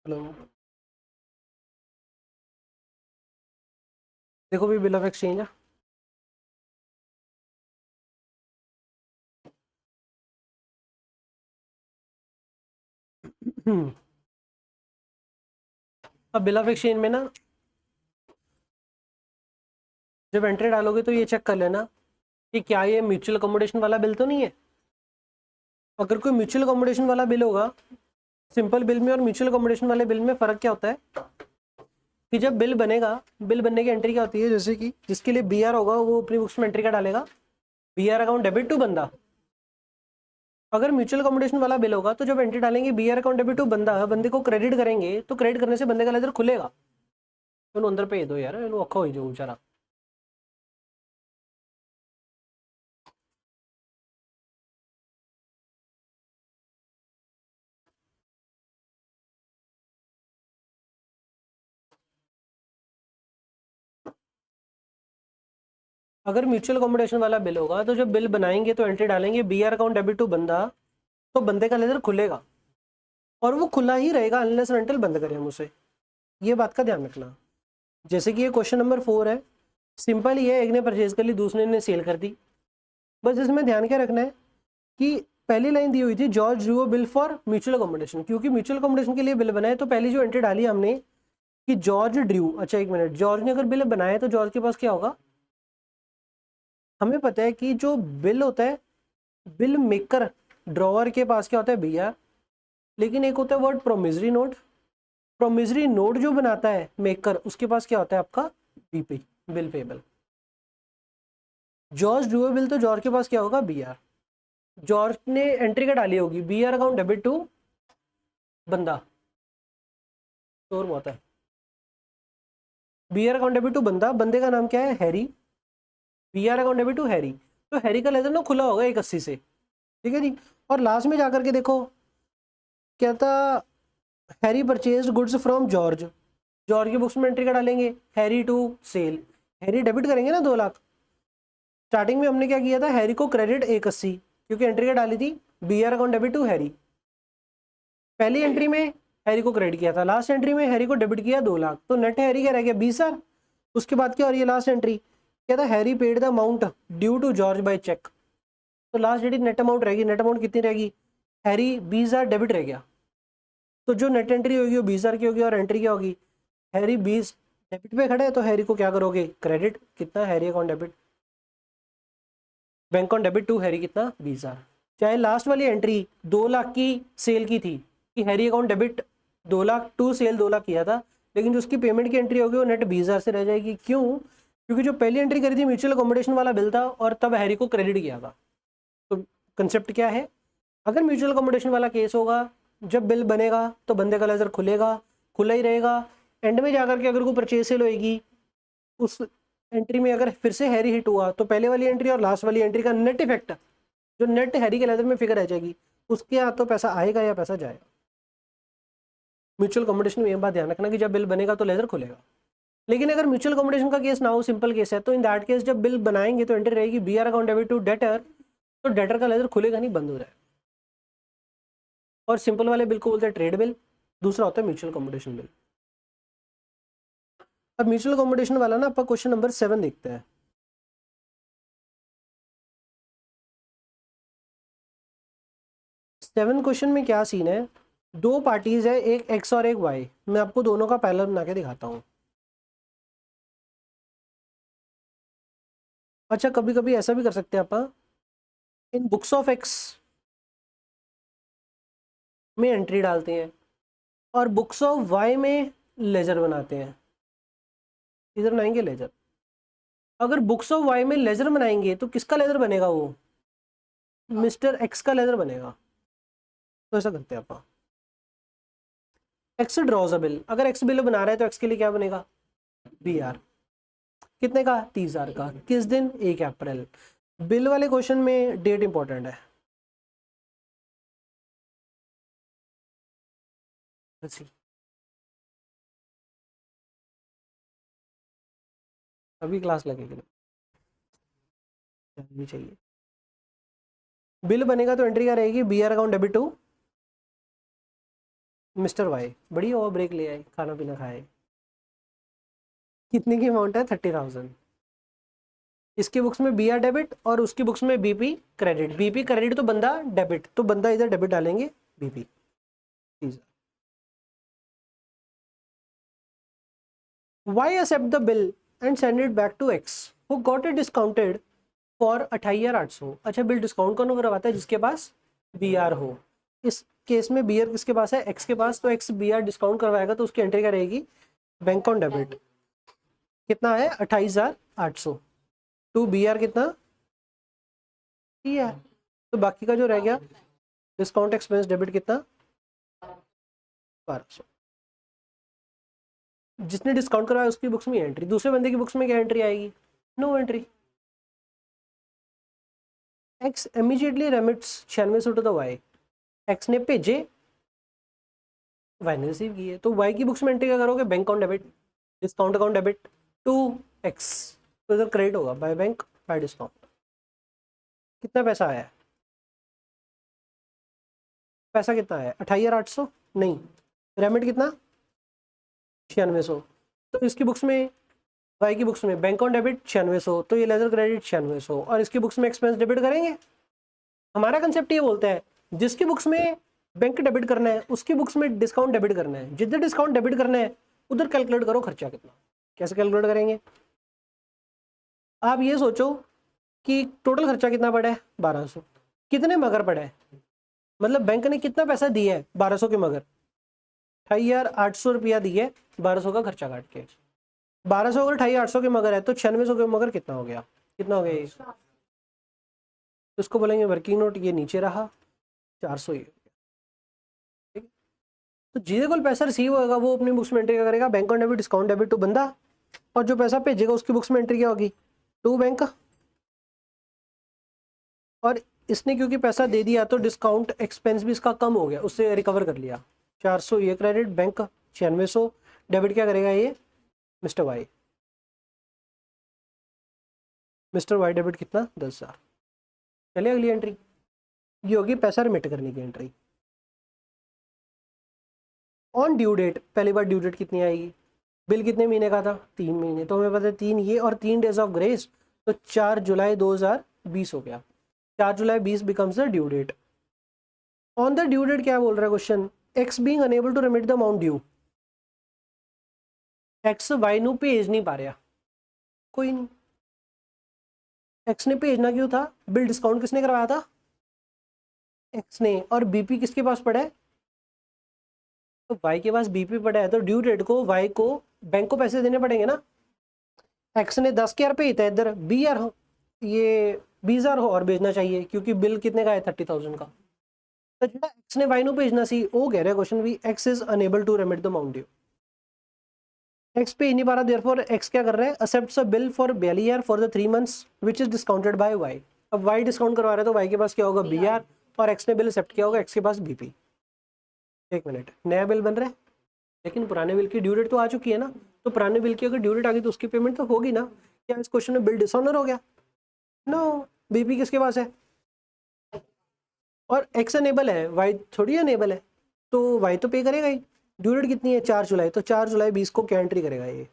Hello. देखो भी bill of exchange है। अब बिल ऑफ एक्सचेंज में ना जब एंट्री डालोगे तो ये चेक कर लेना कि क्या ये म्यूचुअल अकोमोडेशन वाला बिल तो नहीं है। अगर कोई म्यूचुअल अकोमोडेशन वाला बिल होगा, सिंपल बिल में और म्यूचुअल अकोमोडेशन वाले बिल में फ़र्क क्या होता है कि जब बिल बनेगा, बिल बनने की एंट्री क्या होती है, जैसे कि जिसके लिए बी आर होगा वो अपनी बुक्स में एंट्री का डालेगा, B R account debit to बंदा। अगर म्यूचुअल अकोमोडेशन वाला बिल होगा तो जब एंट्री डालेंगे B R account debit to बंदा, बंदे को क्रेडिट करेंगे तो क्रेडिट करने से बंदे का लेजर खुलेगा। तो अंदर पे दो यार, औखा हो जाओ बेचारा। अगर म्यूचुअल अकोमोडेशन वाला बिल होगा तो जब बिल बनाएंगे तो एंट्री डालेंगे B R account debit to बंदा, तो बंदे का लेजर खुलेगा और वो खुला ही रहेगा अनलेस रेंटल बंद करें हम उसे। ये बात का ध्यान रखना। जैसे कि ये क्वेश्चन नंबर 4 है, सिंपल ये है, एक ने परचेज कर ली, दूसरे ने सेल कर दी। बस इसमें ध्यान क्या रखना है कि पहली लाइन दी हुई थी George drew bill for mutual accommodation, क्योंकि म्यूचुअल अकोमोडेशन के लिए बिल बनाए तो पहली जो एंट्री डाली हमने कि जॉर्ज ड्रू। अच्छा एक मिनट, जॉर्ज ने अगर बिल बनाया तो जॉर्ज के पास क्या होगा? हमें पता है कि जो बिल होता है, बिल मेकर ड्रॉवर के पास क्या होता है? B R. लेकिन एक होता है word promissory note. Promissory note जो बनाता है मेकर, उसके पास क्या होता है? आपका B P, bill payable. George drew bill, तो जॉर्ज के पास क्या होगा? B R. जॉर्ज ने एंट्री क्या डाली होगी? B R account debit to बंदा। और बहुत है, B R account debit to बंदा, बंदे का नाम क्या है? Harry. B R account debit to Harry, तो हैरी का लेजर ना खुला होगा 180 से। ठीक है जी। और लास्ट में जाकर के देखो क्या था, Harry purchase goods from George. George की बुक्स में एंट्री का डालेंगे Harry to sale. Harry debit करेंगे ना 2 लाख। स्टार्टिंग में हमने क्या किया था? हैरी को क्रेडिट 180, क्योंकि एंट्री क्या डाली थी? B R account debit to Harry. पहली एंट्री में हैरी को क्रेडिट किया था, लास्ट एंट्री में हैरी को डेबिट किया 2 लाख, तो नेट हैरी क्या रह गया? 20,000। उसके बाद क्या हो रही है लास्ट एंट्री? क्या था? Harry paid the amount due to George by cheque. तो लास्ट डेट नेट अमाउंट रहेगी, नेट अमाउंट कितनी रहेगी? हैरी 20,000 डेबिट रह गया। तो जो नेट एंट्री होगी वो 20,000 की होगी और एंट्री क्या होगी? हैरी 20 डेबिट पे खड़े हैं, तो हैरी को क्या करोगे? क्रेडिट। कितना? Harry account debit, bank on debit to Harry कितना? 20,000। चाहे लास्ट वाली एंट्री 2 लाख की सेल की थी कि Harry account debit 2 lakh to sale 2 lakh किया था, लेकिन जो उसकी पेमेंट की एंट्री होगी वो नेट 20,000 से रह जाएगी। क्यों? क्योंकि जो पहली एंट्री करी थी म्यूचुअल अकोमोडेशन वाला बिल था और तब हैरी को क्रेडिट किया था। तो कंसेप्ट क्या है? अगर म्यूचुअल अकोमोडेशन वाला केस होगा, जब बिल बनेगा तो बंदे का लेजर खुलेगा, खुला ही रहेगा। एंड में जाकर के अगर कोई परचेज सेल होगी, उस एंट्री में अगर फिर से हैरी हिट हुआ तो पहले वाली एंट्री और लास्ट वाली एंट्री का नेट इफेक्ट, जो नेट हैरी के लेजर में फिगर रह जाएगी, उसके या तो पैसा आएगा या पैसा जाएगा। म्यूचुअल अकोमोडेशन में ये बात ध्यान रखना कि जब बिल बनेगा तो लेजर खुलेगा। लेकिन अगर म्यूचुअल अकोमोडेशन का केस ना हो, सिंपल केस है, तो इन दैट केस जब बिल बनाएंगे तो एंट्री रहेगी B R account debit to debtor, तो डेटर का लेजर खुलेगा नहीं, बंद हो जाएगा। और सिंपल वाले बिल को बोलते हैं ट्रेड बिल, दूसरा होता है म्यूचुअल अकोमोडेशन बिल। अब म्यूचुअल अकोमोडेशन वाला ना आपका क्वेश्चन नंबर 7 देखते हैं। 7 क्वेश्चन में क्या सीन है? दो पार्टीज है, एक एक्स और एक वाई। मैं आपको दोनों का पैरेलल बना के दिखाता हूँ। अच्छा कभी कभी ऐसा भी कर सकते हैं अपन, इन बुक्स ऑफ एक्स में एंट्री डालते हैं और बुक्स ऑफ वाई में लेजर बनाते हैं। इधर बनाएंगे लेजर। अगर बुक्स ऑफ वाई में लेजर बनाएंगे तो किसका लेजर बनेगा? वो मिस्टर एक्स का लेजर बनेगा। तो ऐसा करते हैं अपन, एक्स ड्रॉज अ बिल। अगर एक्स बिल बना रहा है तो एक्स के लिए क्या बनेगा? B R. कितने का? 30,000 का। किस दिन? 1 अप्रैल। बिल वाले क्वेश्चन में डेट इंपॉर्टेंट है। अच्छी, अभी क्लास लगेगी भी चाहिए। बिल बनेगा तो एंट्री क्या रहेगी? B R account debit to Mister Y बड़ी ओवर ब्रेक ले आए, खाना पीना खाए। कितने की अमाउंट है? 30,000। इसकी बुक्स में बी आर डेबिट और उसकी बुक्स में बीपी क्रेडिट। बीपी क्रेडिट तो बंदा डेबिट, तो बंदा इधर डेबिट डालेंगे BP. Y accept the bill and send it back to X who got it discounted for 28,800। अच्छा, बिल डिस्काउंट कौन करवाता है? जिसके पास बी आर हो। इस केस में बी आर किसके पास है? एक्स के पास। तो एक्स बी आर डिस्काउंट करवाएगा तो उसकी एंट्री क्या रहेगी? Bank on debit. कितना है? 28,800 टू बी आर कितना? ठीक है। तो बाकी का जो रह गया डिस्काउंट एक्सपेंस डेबिट कितना? 1200। जिसने डिस्काउंट करवाया उसकी बुक्स में एंट्री। दूसरे बंदे की बुक्स में क्या एंट्री आएगी? No entry. X immediately remits 96 to the Y. X ने भेजे, वाई ने रिसीव किए, तो वाई की बुक्स में एंट्री क्या करोगे? Bank on debit, discount account debit to X. तो इधर क्रेडिट होगा बाय बैंक बाय डिस्काउंट। कितना पैसा आया है? पैसा कितना है? 28,800 नहीं, रेमिट कितना? 9600। तो इसकी बुक्स में, वाई की बुक्स में बैंक ऑन डेबिट 9600, तो ये लेजर क्रेडिट 9600, और इसकी बुक्स में एक्सपेंस डेबिट करेंगे। हमारा कंसेप्ट ये बोलता है जिसकी बुक्स में बैंक डेबिट करना है उसकी बुक्स में डिस्काउंट डेबिट करना है। जिधर डिस्काउंट डेबिट करना है उधर कैलकुलेट करो खर्चा कितना। कैसे कैलकुलेट करेंगे? आप ये सोचो कि टोटल खर्चा कितना पड़ा है? 1200। कितने मगर पड़ा है? मतलब बैंक ने कितना पैसा दिया है 1200 के मगर? 28,800 रुपया दिए 1200 का खर्चा काट के। 1200 अगर 28,800 के मगर है तो 9600 के मगर कितना हो गया? कितना हो गया ये? तो इसको बोलेंगे वर्किंग नोट। ये नीचे रहा 400 ही। ठीक है। तो जिसके कोल पैसा रिसीव होगा वो अपनी बुक्स में एंट्री क्या करेगा? Bank on debit discount debit to बंदा, और जो पैसा भेजेगा उसकी बुक्स में एंट्री क्या होगी? To bank. और इसने क्योंकि पैसा दे दिया तो डिस्काउंट एक्सपेंस भी इसका कम हो गया, उससे रिकवर कर लिया। 400 ये क्रेडिट, बैंक 9600, डेबिट क्या करेगा ये? Mister Y. Mister Y debit कितना? 10,000। चलिए अगली एंट्री ये होगी पैसा रिमिट करने की एंट्री। ऑन ड्यू डेट, पहली बार ड्यू डेट कितनी आएगी? बिल कितने महीने का था? 3 महीने, तो हमें पता है 3 ये और 3 डेज ऑफ ग्रेस, तो 4 जुलाई 2020 हो गया। 4 July 20 becomes the due date. On the due date क्या बोल रहा है question? X being unable to remit the amount due. X Y नू भेज नहीं पा रहा, कोई नहीं। एक्स ने भेजना क्यों था? बिल डिस्काउंट किसने करवाया था? एक्स ने। और बीपी किसके पास पड़ा है? तो वाई के पास बीपी पड़ा है, तो ड्यू डेट को वाई को बैंक को पैसे देने पड़ेंगे ना। एक्स ने 10,000 भेजता है इधर, बी आर ये 20,000 और भेजना चाहिए क्योंकि बिल कितने का है? 30,000 का। तो जो एक्स ने वाई नू भेजना सी वो कह रहा है क्वेश्चन भी X is unable to remit the amount due. X पे नहीं पा रहा, देयरफॉर एक्स क्या कर रहा है? Accepts a bill for 42,000 for the 3 months which is discounted by Y. अब वाई डिस्काउंट करवा रहा है तो वाई के पास क्या होगा? बी आर, और एक्स ने बिल एक्सेप्ट किया होगा, एक्स के पास बीपी। एक मिनट, नया बिल बन रहा है लेकिन पुराने बिल की ड्यू डेट तो आ चुकी है ना। तो पुराने बिल की अगर ड्यू डेट आ गई तो उसकी पेमेंट तो होगी ना। क्या इस क्वेश्चन में बिल डिसऑनर हो गया? नो, बीपी किसके पास है? और एक्स अनेबल है, वाई थोड़ी अनेबल है, तो वाई तो पे करेगा ही। ड्यू डेट कितनी है? 4 जुलाई, तो 4 जुलाई 20 को क्या एंट्री करेगा ये?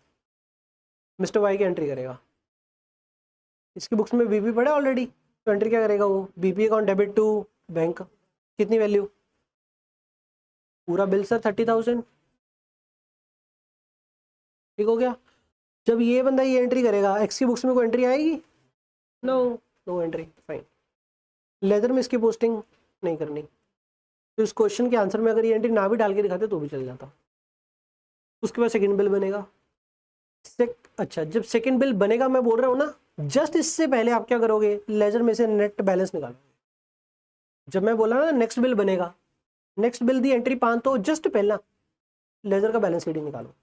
मिस्टर वाई की एंट्री करेगा। इसकी बुक्स में बीपी पड़ा ऑलरेडी, तो एंट्री क्या करेगा वो? BP account debit to bank. कितनी वैल्यू? पूरा बिल सर 30,000। ठीक हो गया। जब ये बंदा ये एंट्री करेगा एक्स की बुक्स में कोई एंट्री आएगी? No, no entry, fine. Ledger में इसकी पोस्टिंग नहीं करनी। तो इस क्वेश्चन के आंसर में अगर ये एंट्री ना भी डाल के दिखाते तो भी चल जाता। उसके बाद सेकंड बिल बनेगा। अच्छा, जब सेकंड बिल बनेगा, मैं बोल रहा हूँ ना, जस्ट इससे पहले आप क्या करोगे? लेजर में से नेट बैलेंस निकालो। जब मैं बोला ना नेक्स्ट बिल बनेगा, नेक्स्ट बिल दी एंट्री 5, तो जस्ट पहला लेजर का बैलेंस सीडी निकालो।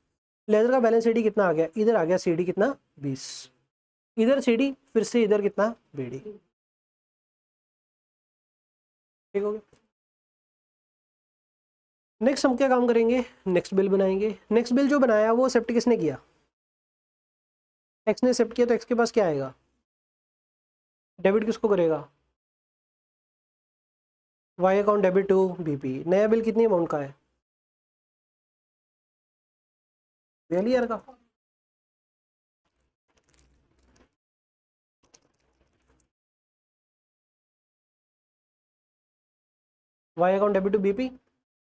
लेजर का बैलेंस सीडी कितना आ गया? इधर आ गया सीडी कितना? 20। इधर सीडी, फिर से इधर कितना? बीडी। ठीक हो गया। नेक्स्ट हम क्या काम करेंगे? नेक्स्ट बिल बनाएंगे। नेक्स्ट बिल जो बनाया वो एक्सेप्ट किसने किया? एक्स ने एक्सेप्ट किया, तो एक्स के पास क्या आएगा? डेबिट किसको करेगा? Y account debit to BP. नया बिल कितनी अमाउंट का है? पहली ईयर का। Y account debit to BP,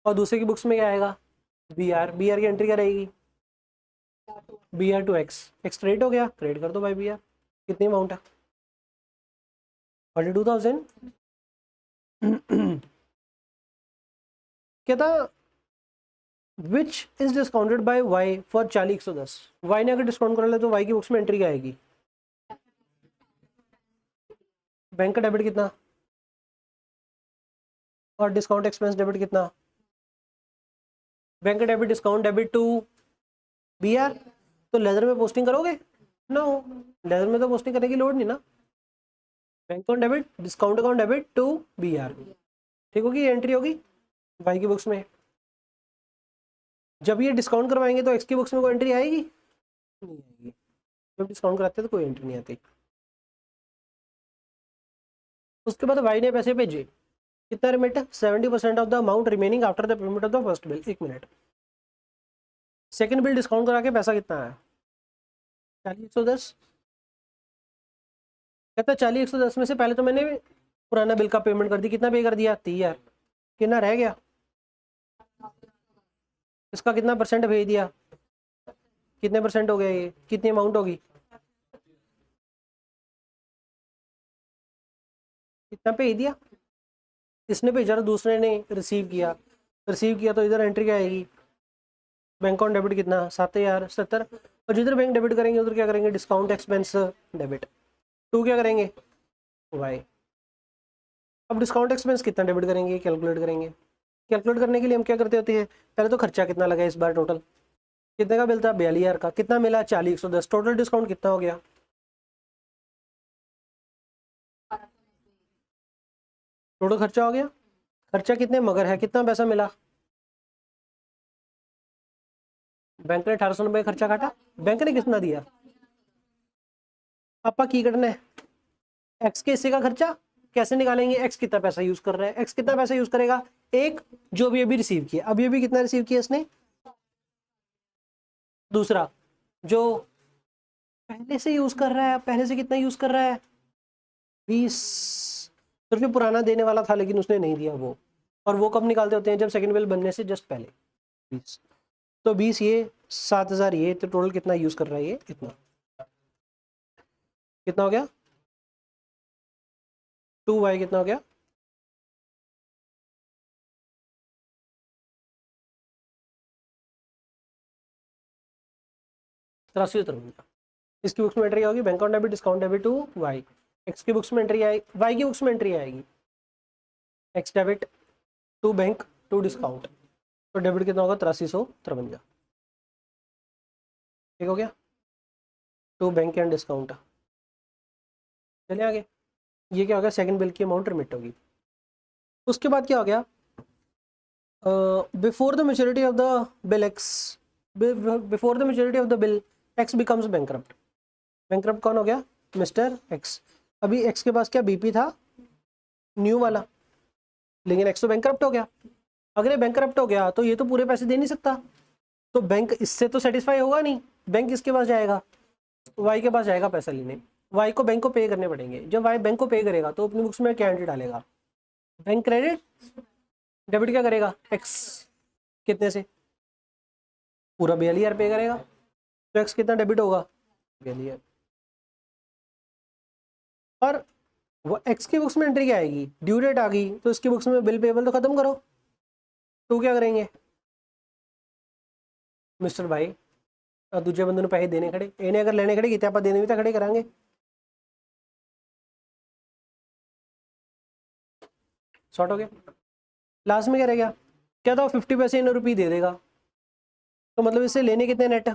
और दूसरे की बुक्स में क्या आएगा, बी आर की एंट्री क्या रहेगी, B R to X, X credit हो गया, क्रेडिट कर दो बाई बी आर। कितनी अमाउंट है, 42,000। क्या था, which is discounted by Y for 40,110। Y ने अगर डिस्काउंट कर ले तो वाई की बुक्स में एंट्री क्या आएगी, बैंक का डेबिट कितना, और डिस्काउंट एक्सपेंस डेबिट कितना, बैंक का debit discount debit to B R. तो लेजर में पोस्टिंग करोगे, नो, लेजर में तो पोस्टिंग करने की लोड नहीं ना। Bank account debit discount account debit to B R, ठीक होगी, ये एंट्री होगी वाई की बुक्स में। जब ये डिस्काउंट करवाएंगे तो एक्स की बुक्स में कोई एंट्री आएगी, नहीं आएगी। जब डिस्काउंट कराते हैं तो कोई एंट्री नहीं आती। उसके बाद वाई ने पैसे भेजे, कितना remit, 70% of the amount remaining after the payment of the first bill. 1 minute, second bill discount करा के पैसा कितना है, 40,110। कहता है 40,110 में से पहले तो मैंने पुराना बिल का पेमेंट कर दी, कितना पे कर दिया, 30,000। कितना रह गया, इसका कितना परसेंट भेज दिया, कितने परसेंट हो गया, ये कितनी अमाउंट होगी, कितना भेज दिया, इसने भेजा तो दूसरे ने रिसीव किया, रिसीव किया तो इधर एंट्री क्या आएगी, बैंक अकाउंट डेबिट कितना, 7,070। और जिधर बैंक डेबिट करेंगे उधर क्या करेंगे, डिस्काउंट एक्सपेंस डेबिट टू क्या करेंगे, वाई। अब डिस्काउंट एक्सपेंस कितना डेबिट करेंगे, कैलकुलेट करेंगे। कैलकुलेट करने के लिए हम क्या करते होते हैं, पहले तो खर्चा कितना लगा इस बार, टोटल कितने का बिल था, 42,000 का, कितना मिला, 40,110। टोटल डिस्काउंट कितना हो गया, टोटल खर्चा हो गया, खर्चा कितने मगर है, कितना पैसा मिला, बैंक ने 1,890 खर्चा काटा, बैंक ने कितना दिया, आपा की करना है, एक्स के हिस्से का खर्चा कैसे निकालेंगे, एक्स कितना पैसा यूज कर रहा है, एक्स कितना पैसा यूज करेगा, एक जो भी अभी रिसीव किया, अभी अभी कितना रिसीव किया इसने, दूसरा जो पहले से यूज कर रहा है, पहले से कितना यूज कर रहा है, 20। तो जो पुराना देने वाला था लेकिन उसने नहीं दिया वो, और वो कब निकालते होते हैं, जब सेकंड बिल बनने से जस्ट पहले, 20। तो 20 ये, 7,000 ये, तो टोटल कितना यूज कर रहा है ये, इतना, कितना हो गया, 2y कितना हो गया, तिरासी। इसकी बुक्स में एंट्री होगी, bank account debit discount debit to Y. X की बुक्स में एंट्री आएगी, वाई की बुक्स में एंट्री आएगी, X debit to bank to discount. तो डेबिट कितना होगा, 8353, ठीक हो गया, टू बैंक एंड डिस्काउंट। चलिए आगे, ये क्या हो गया, सेकंड बिल की अमाउंट रिमिट होगी। उसके बाद क्या हो गया, before the maturity of the bill x, before the maturity of the bill x becomes bankrupt. Bankrupt कौन हो गया, मिस्टर एक्स। अभी एक्स के पास क्या बीपी था, न्यू वाला, लेकिन एक्स तो बैंकरप्ट हो गया। अगर ये बैंकरप्ट हो गया तो ये तो पूरे पैसे दे नहीं सकता, तो बैंक इससे तो सेटिस्फाई होगा नहीं, बैंक किसके पास जाएगा, वाई के पास जाएगा पैसा लेने। वाई को बैंक को पे करने पड़ेंगे, जब वाई बैंक को पे करेगा तो अपनी बुक्स में क्या एंट्री डालेगा, बैंक क्रेडिट, डेबिट क्या करेगा, एक्स कितने से, पूरा 42,000 पे करेगा, तो एक्स कितना डेबिट होगा, 42,000। और वो एक्स की बुक्स में एंट्री क्या आएगी, ड्यू डेट आ गई, तो इसकी बुक्स में बिल पेबल तो खत्म करो। तो क्या करेंगे, मिस्टर भाई दूजे बंदे ने पैसे देने खड़े, इन्हें अगर लेने खड़े कितने आप देने भी तो खड़े करांगे, शॉर्ट हो गया। लास्ट में क्या रह गया, क्या था, 50 पैसे इन रुपये दे देगा, तो मतलब इससे लेने कितने नेट,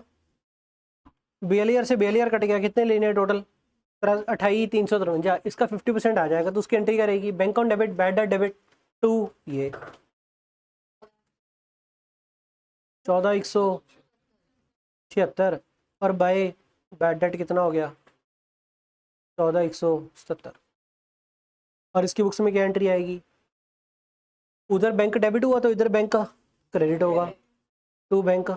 42,000 से 42,000 कट गया, कितने लेने हैं टोटल, 28,353। इसका 50% आ जाएगा, तो उसकी एंट्री क्या रहेगी, bank on debit bad debt debit to ये 14,176, और बाय बैड डेट कितना हो गया, 14,170। और इसकी बुक्स में क्या एंट्री आएगी, उधर बैंक डेबिट हुआ तो इधर बैंक का क्रेडिट होगा, टू बैंक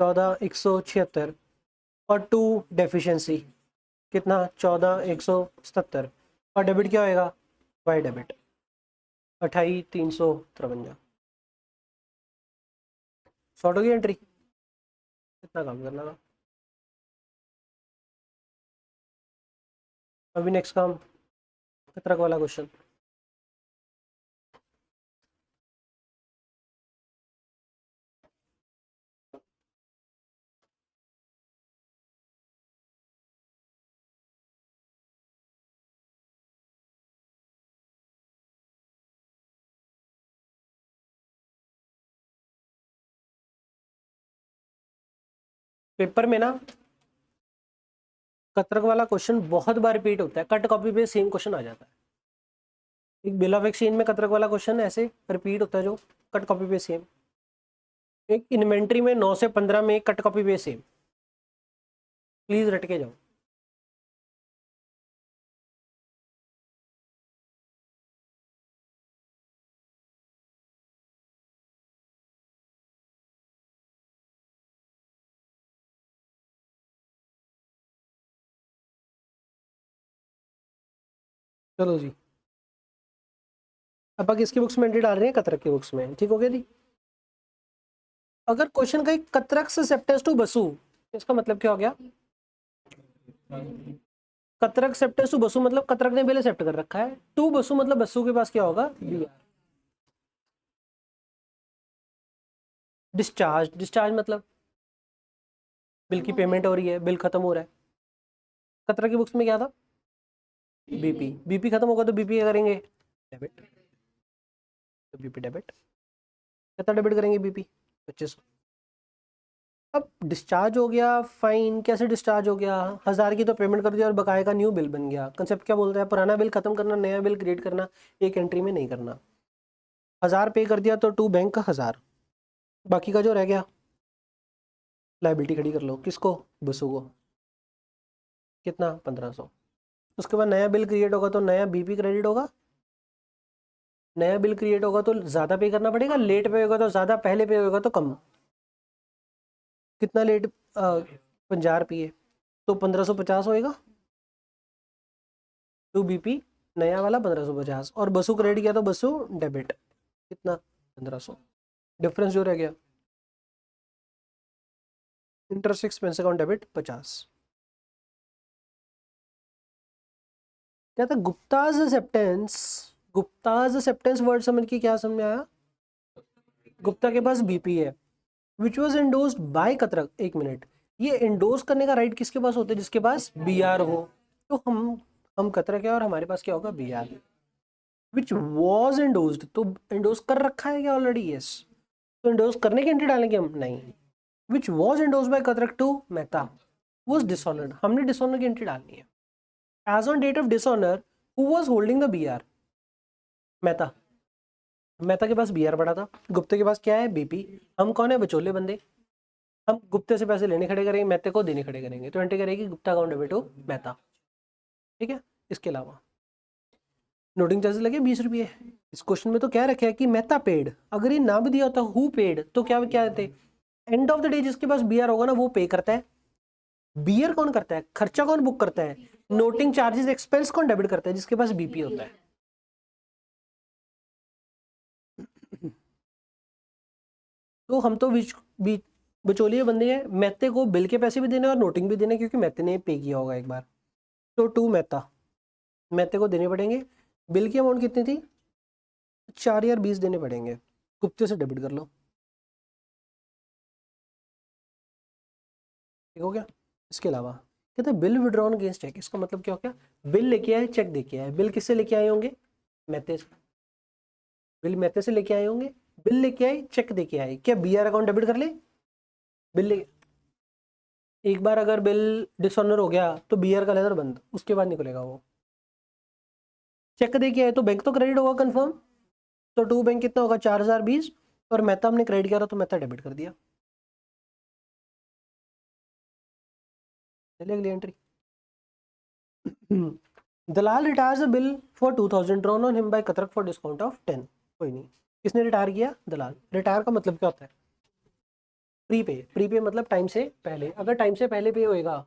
14,176 और 2 डेफिशिएंसी कितना 14,177 और डेबिट क्या होएगा वाई डेबिट 28,353 शॉर्ट होगी एंट्री कितना काम करना था। अभी नेक्स्ट काम खतरक वाला क्वेश्चन पेपर में ना कतरक वाला क्वेश्चन बहुत बार रिपीट होता है कट कॉपी पे सेम क्वेश्चन आ जाता है एक बिल ऑफ एक्सचेंज में कतरक वाला क्वेश्चन ऐसे रिपीट होता है जो कट कॉपी पे सेम एक इन्वेंट्री में 9 से 15 में कट कॉपी पे सेम प्लीज रट के जाओ चलो जी अब किसकी बुक्स में एंट्री डाल रहे हैं कतरक की बुक्स में ठीक हो गया जी अगर क्वेश्चन का कतरक से सेप्टेंस टू बसु इसका मतलब क्या हो गया कतरक सेप्टेंस टू बसु मतलब कतरक ने बिल एक्सेप्ट कर रखा है टू बसु मतलब बसु के पास क्या होगा बी आर डिस्चार्ज डिस्चार्ज मतलब बिल की पेमेंट हो रही है बिल खत्म हो रहा है कतरक की बुक्स में क्या था बीपी बीपी खत्म होगा तो बीपी क्या करेंगे डेबिट तो बीपी डेबिट कितना डेबिट करेंगे बीपी 25 अब डिस्चार्ज हो गया फाइन कैसे डिस्चार्ज हो गया 1000 की तो पेमेंट कर दिया और बकाया का न्यू बिल बन गया कंसेप्ट क्या बोलता है पुराना बिल खत्म करना नया बिल क्रिएट करना एक एंट्री में नहीं करना 1000 पे कर दिया तो टू बैंक का 1000 बाकी का जो रह गया लाइबिलिटी खड़ी कर लो किसको बसों को कितना 1500 उसके बाद नया बिल क्रिएट होगा तो नया बीपी क्रेडिट होगा नया बिल क्रिएट होगा तो ज़्यादा पे करना पड़ेगा लेट पे होगा तो ज़्यादा पहले पे होगा तो कम कितना लेट 50 रुपये तो 1550 होएगा टू बीपी नया वाला 1550 और बसु क्रेडिट किया तो बसु डेबिट कितना 1500 डिफरेंस जो रह गया इंटरेस्ट एक्सपेंस अकाउंट डेबिट 50 क्या था गुप्ताज एक्सेप्टेंस वर्ड समझ के क्या समझ में आया गुप्ता के पास बीपी है विच वॉज एंडोर्स्ड बाय कतरक एक मिनट ये एंडोर्स करने का राइट किसके पास होता है जिसके पास बीआर हो तो हम कतरक है और हमारे पास क्या होगा बीआर विच वॉज एंडोर्स्ड तो एंडोर्स कर रखा है क्या ऑलरेडी यस तो एंडोर्स करने की एंट्री डालेंगे हम नहीं which was endorsed by Katrak to Mehta was dishonoured हमने डिसऑनर की एंट्री डालनी है as on date of dishonour who was holding the BR Mehta Mehta के पास बीआर पड़ा था गुप्ते के पास क्या है बीपी हम कौन है बचोले बंदे हम गुप्ते से पैसे लेने खड़े करेंगे मेहते को देने खड़े करेंगे तो एंट्री करेगी गुप्ता अकाउंट डेबिट हो मेहता ठीक है इसके अलावा नोटिंग चार्जेस लगे 20 रुपये इस क्वेश्चन में तो क्या रखा है कि मेहता पेड अगर ये ना भी दिया होता हु पेड तो क्या क्या थे एंड ऑफ द डे जिसके पास बीआर होगा ना वो पे करता है बीआर कौन करता है खर्चा कौन बुक करता है नोटिंग चार्जेस एक्सपेंस कौन डेबिट करता है जिसके पास बीपी होता है तो हम तो बिचौलिए बंदे हैं मेहते को बिल के पैसे भी देने और नोटिंग भी देने क्योंकि मेहते ने पे किया होगा एक बार तो टू मेहता मेहते को देने पड़ेंगे बिल की अमाउंट कितनी थी 4,20 देने पड़ेंगे गुप्ते से डेबिट कर लो ठीक हो गया इसके अलावा कहते हैं बिल विड्रॉन अगेंस्ट चेक इसका मतलब क्या हो गया बिल लेके आए चेक देके आए बिल किससे लेके आए होंगे मेहते से बिल मेहते से लेके आए होंगे बिल लेके आए चेक देके आए क्या बीआर अकाउंट डेबिट कर ले बिल ले एक बार अगर बिल डिसऑनर हो गया तो बीआर का लेजर बंद उसके बाद निकलेगा वो चेक देके आए तो बैंक तो क्रेडिट होगा कंफर्म तो टू बैंक कितना होगा 4,020 और मेहता हमने क्रेडिट किया तो मेहता डेबिट कर दिया चलिए अगली entry Dalal retires a bill for 2,000 drawn on him by Katrak for discount of 10 कोई नहीं किसने रिटायर किया दलाल रिटायर का मतलब क्या होता है प्रीपे मतलब टाइम से पहले, अगर टाइम से पहले पे होएगा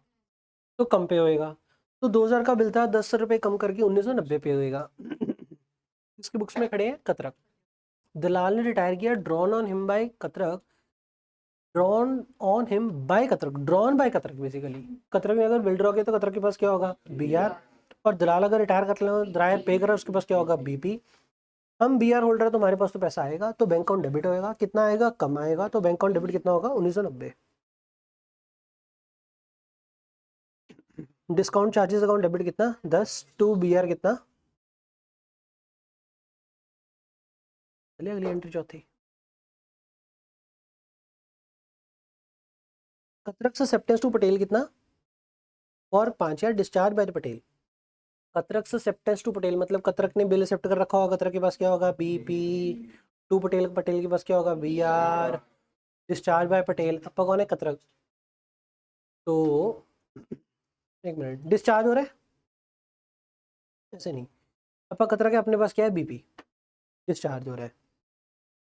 तो कम पे होएगा। तो 2000 का बिल था, 10 रुपये कम करके 1990 पे होएगा। इसकी बुक्स में खड़े हैं कतरक। दलाल ने रिटायर किया, drawn on him by Katrak, drawn on him by Katrak, drawn by Katrak basically. Katrak ने अगर बिल ड्रॉ किया तो कतरक के पास क्या होगा, बीआर, और दलाल अगर रिटायर कर ड्रायर पे कर रहा है उसके पास क्या होगा, बीपी। हम बीआर होल्डर है तो हमारे पास तो पैसा आएगा, तो बैंक अकाउंट डेबिट होएगा, कितना आएगा, कम आएगा, तो बैंक अकाउंट डेबिट कितना होगा, 1990। डिस्काउंट चार्जेस अकाउंट डेबिट कितना, 10 टू बीआर कितना। चलिए अगली एंट्री चौथी। कतरक से सेप्टेंस टू पटेल कितना, और 5 यार डिस्चार्ज बाय पटेल। कतरक से सेप्टेंस टू पटेल मतलब कतरक ने बिल एक्सेप्ट कर रखा होगा, कतरक के पास क्या होगा, बीपी, टू पटेल, पटेल के पास क्या होगा, बीआर, डिस्चार्ज बाय पटेल। अपा कौन है, कतरक। तो एक मिनट, डिस्चार्ज हो रहा है ऐसे नहीं, अपा कतरक है, अपने पास क्या है, बीपी, डिस्चार्ज हो रहा है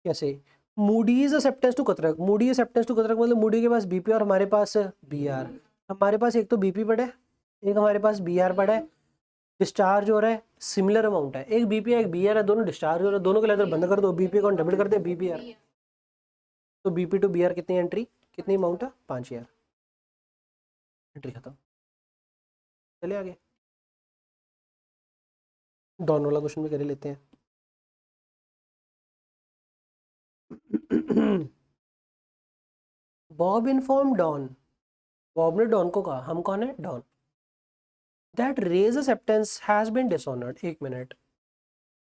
कैसे, Moody's acceptance to Katrak, Moody acceptance to Katrak मतलब मूडी के पास बीपी और हमारे पास बीआर। हमारे पास एक तो बीपी पड़ा है, एक हमारे पास बीआर पड़ा है, डिस्चार्ज हो रहा है, सिमिलर अमाउंट है, एक बीपी है एक बीआर है, दोनों डिस्चार्ज हो रहा है, दोनों को लेकर बंद कर दो, बीपी अकाउंट डेबिट कर दे, बीपीआर। तो बीपी टू बीआर कितनी एंट्री, कितनी अमाउंट है, 5000, एंट्री खत्म। चलिए आगे, डॉन वाला क्वेश्चन भी कर लेते हैं। बॉब इन्फॉर्म डॉन, बॉब ने डॉन को कहा, हम कौन है, Don, that Ray's acceptance has been dishonoured. एक मिनट,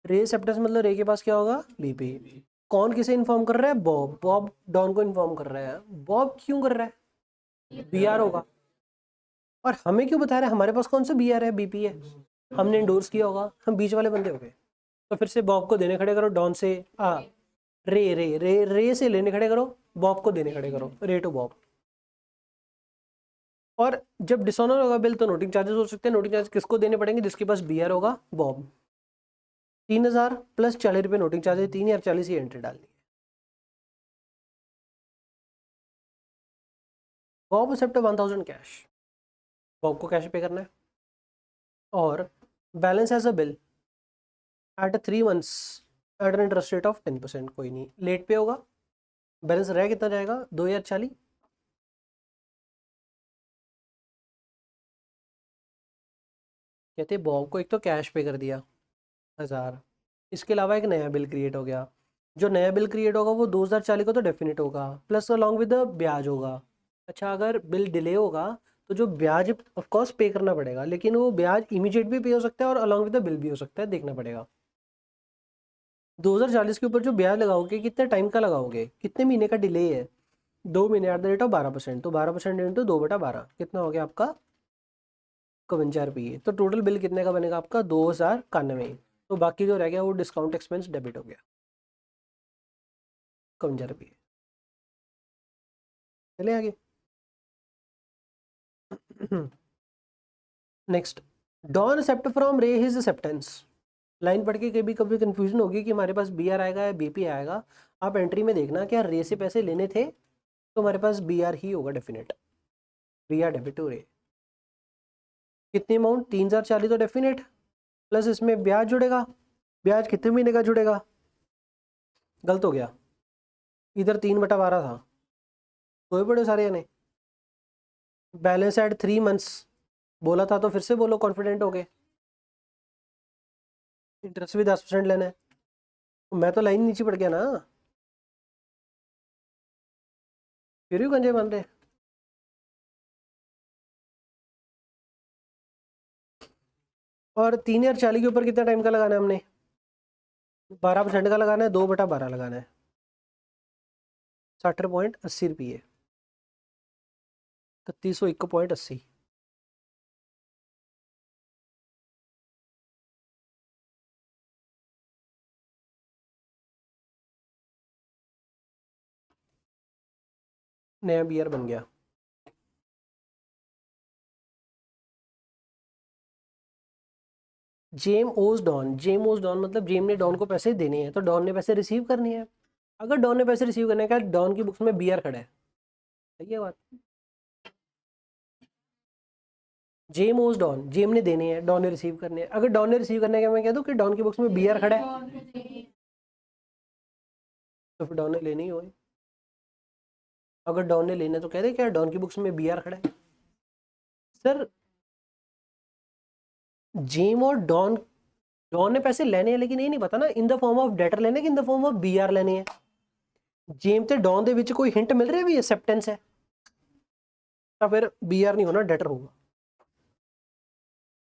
रे एक्सेप्टेंस मतलब रे के पास क्या होगा, बीपी। कौन किसे इन्फॉर्म कर रहा है, बॉब, बॉब डॉन को इन्फॉर्म कर रहा है। बॉब क्यों कर रहा है, बीआर होगा, और हमें क्यों बता रहा है, हमारे पास कौन सा बीआर है, बीपी है, हमने इंडोर्स किया होगा, हम बीच वाले बंदे हो गए। तो फिर से बॉब को देने खड़े करो, डॉन से रे रे रे रे से लेने खड़े करो, बॉब को देने खड़े करो, रे टू बॉब। और जब डिसऑनर होगा बिल तो नोटिंग चार्जेस हो सकते हैं, नोटिंग चार्जेस किसको देने पड़ेंगे, जिसके पास बीआर होगा, बॉब। 3000 प्लस 40 रुपये नोटिंग चार्जेस, 3040 ही एंट्री डालनी है। बॉब एक्सेप्ट 1000 कैश, बॉब को कैश पे करना है, और balance as a bill at 3 months at an interest rate of 10%। कोई नहीं, लेट पे होगा, बैलेंस रह कितना जाएगा, 2040। कहते बॉब को एक तो कैश पे कर दिया 1000, इसके अलावा एक नया बिल क्रिएट हो गया, जो नया बिल क्रिएट होगा वो 2040 को तो डेफिनेट होगा, प्लस अलॉन्ग विद ब्याज होगा। अच्छा अगर बिल डिले होगा तो जो ब्याज ऑफ कोर्स पे करना पड़ेगा, लेकिन वो ब्याज इमीडिएट भी पे हो सकता है और अलॉन्ग विद द बिल भी हो सकता है, देखना पड़ेगा। 2040 के ऊपर जो ब्याज लगाओगे कितने टाइम का लगाओगे, कितने महीने का डिले है, 2 महीने एट द रेट ऑफ 12%, तो 12% इंटू 2/12 कितना हो गया आपका, 51 रुपये। तो टोटल बिल कितने का बनेगा आपका, 2091। तो बाकी जो रह गया वो डिस्काउंट एक्सपेंस डेबिट हो गया, 51 रुपये। चले आगे। नेक्स्ट, डॉन एक्सेप्ट फ्रॉम रे हिज एक्सेप्टेंस। लाइन पढ़ के कभी कभी कंफ्यूजन होगी कि हमारे पास बीआर आएगा या बीपी आएगा। आप एंट्री में देखना क्या रे से पैसे लेने थे तो हमारे पास बीआर ही होगा डेफिनेट, बीआर डेबिट टू रे। कितनी अमाउंट, 3040 तो डेफिनेट, प्लस इसमें ब्याज जुड़ेगा, ब्याज कितने महीने का जुड़ेगा, गलत हो गया, इधर 3/12 था, कोई बड़े सारे यानी बैलेंस एट 3 months बोला था, तो फिर से बोलो कॉन्फिडेंट हो गए, इंटरेस्ट भी 10% लेना है। मैं तो लाइन नीचे पड़ गया ना, फिर भी गंजे बन रहे। और 3040 के ऊपर कितना टाइम का लगाना है हमने, 12% का लगाना है, 2/12 लगाना है, 60.80 रुपये, 3101.80। नया बीआर बन गया। जेम ओज डॉन, जेम ओज डॉन मतलब जेम ने डॉन को पैसे देने हैं तो डॉन ने पैसे रिसीव करने हैं। अगर डॉन ने पैसे रिसीव करने का, डॉन की बुक्स में बीआर खड़ा है, सही है बात। जेम ओज डॉन, जेम ने देने हैं, डॉन ने रिसीव करने हैं। अगर डॉन ने रिसीव करने का मैं कह दूं कि डॉन की बुक्स में बी आर खड़ा है, तो फिर डॉन ने लेने ही होए। अगर डॉन ने लेना तो कह दे क्या डॉन की बुक्स में बी आर खड़ा है। सर जेम और डॉन, डॉन ने पैसे लेने हैं लेकिन ये नहीं पता ना in the form of debtor लेने कि in the form of B R लेने हैं। जेम ਤੇ डॉन ਦੇ ਵਿੱਚ कोई हिंट मिल रहा है भी एक्सेप्टेंस है, तो फिर बी आर नहीं होना, डेटर होगा।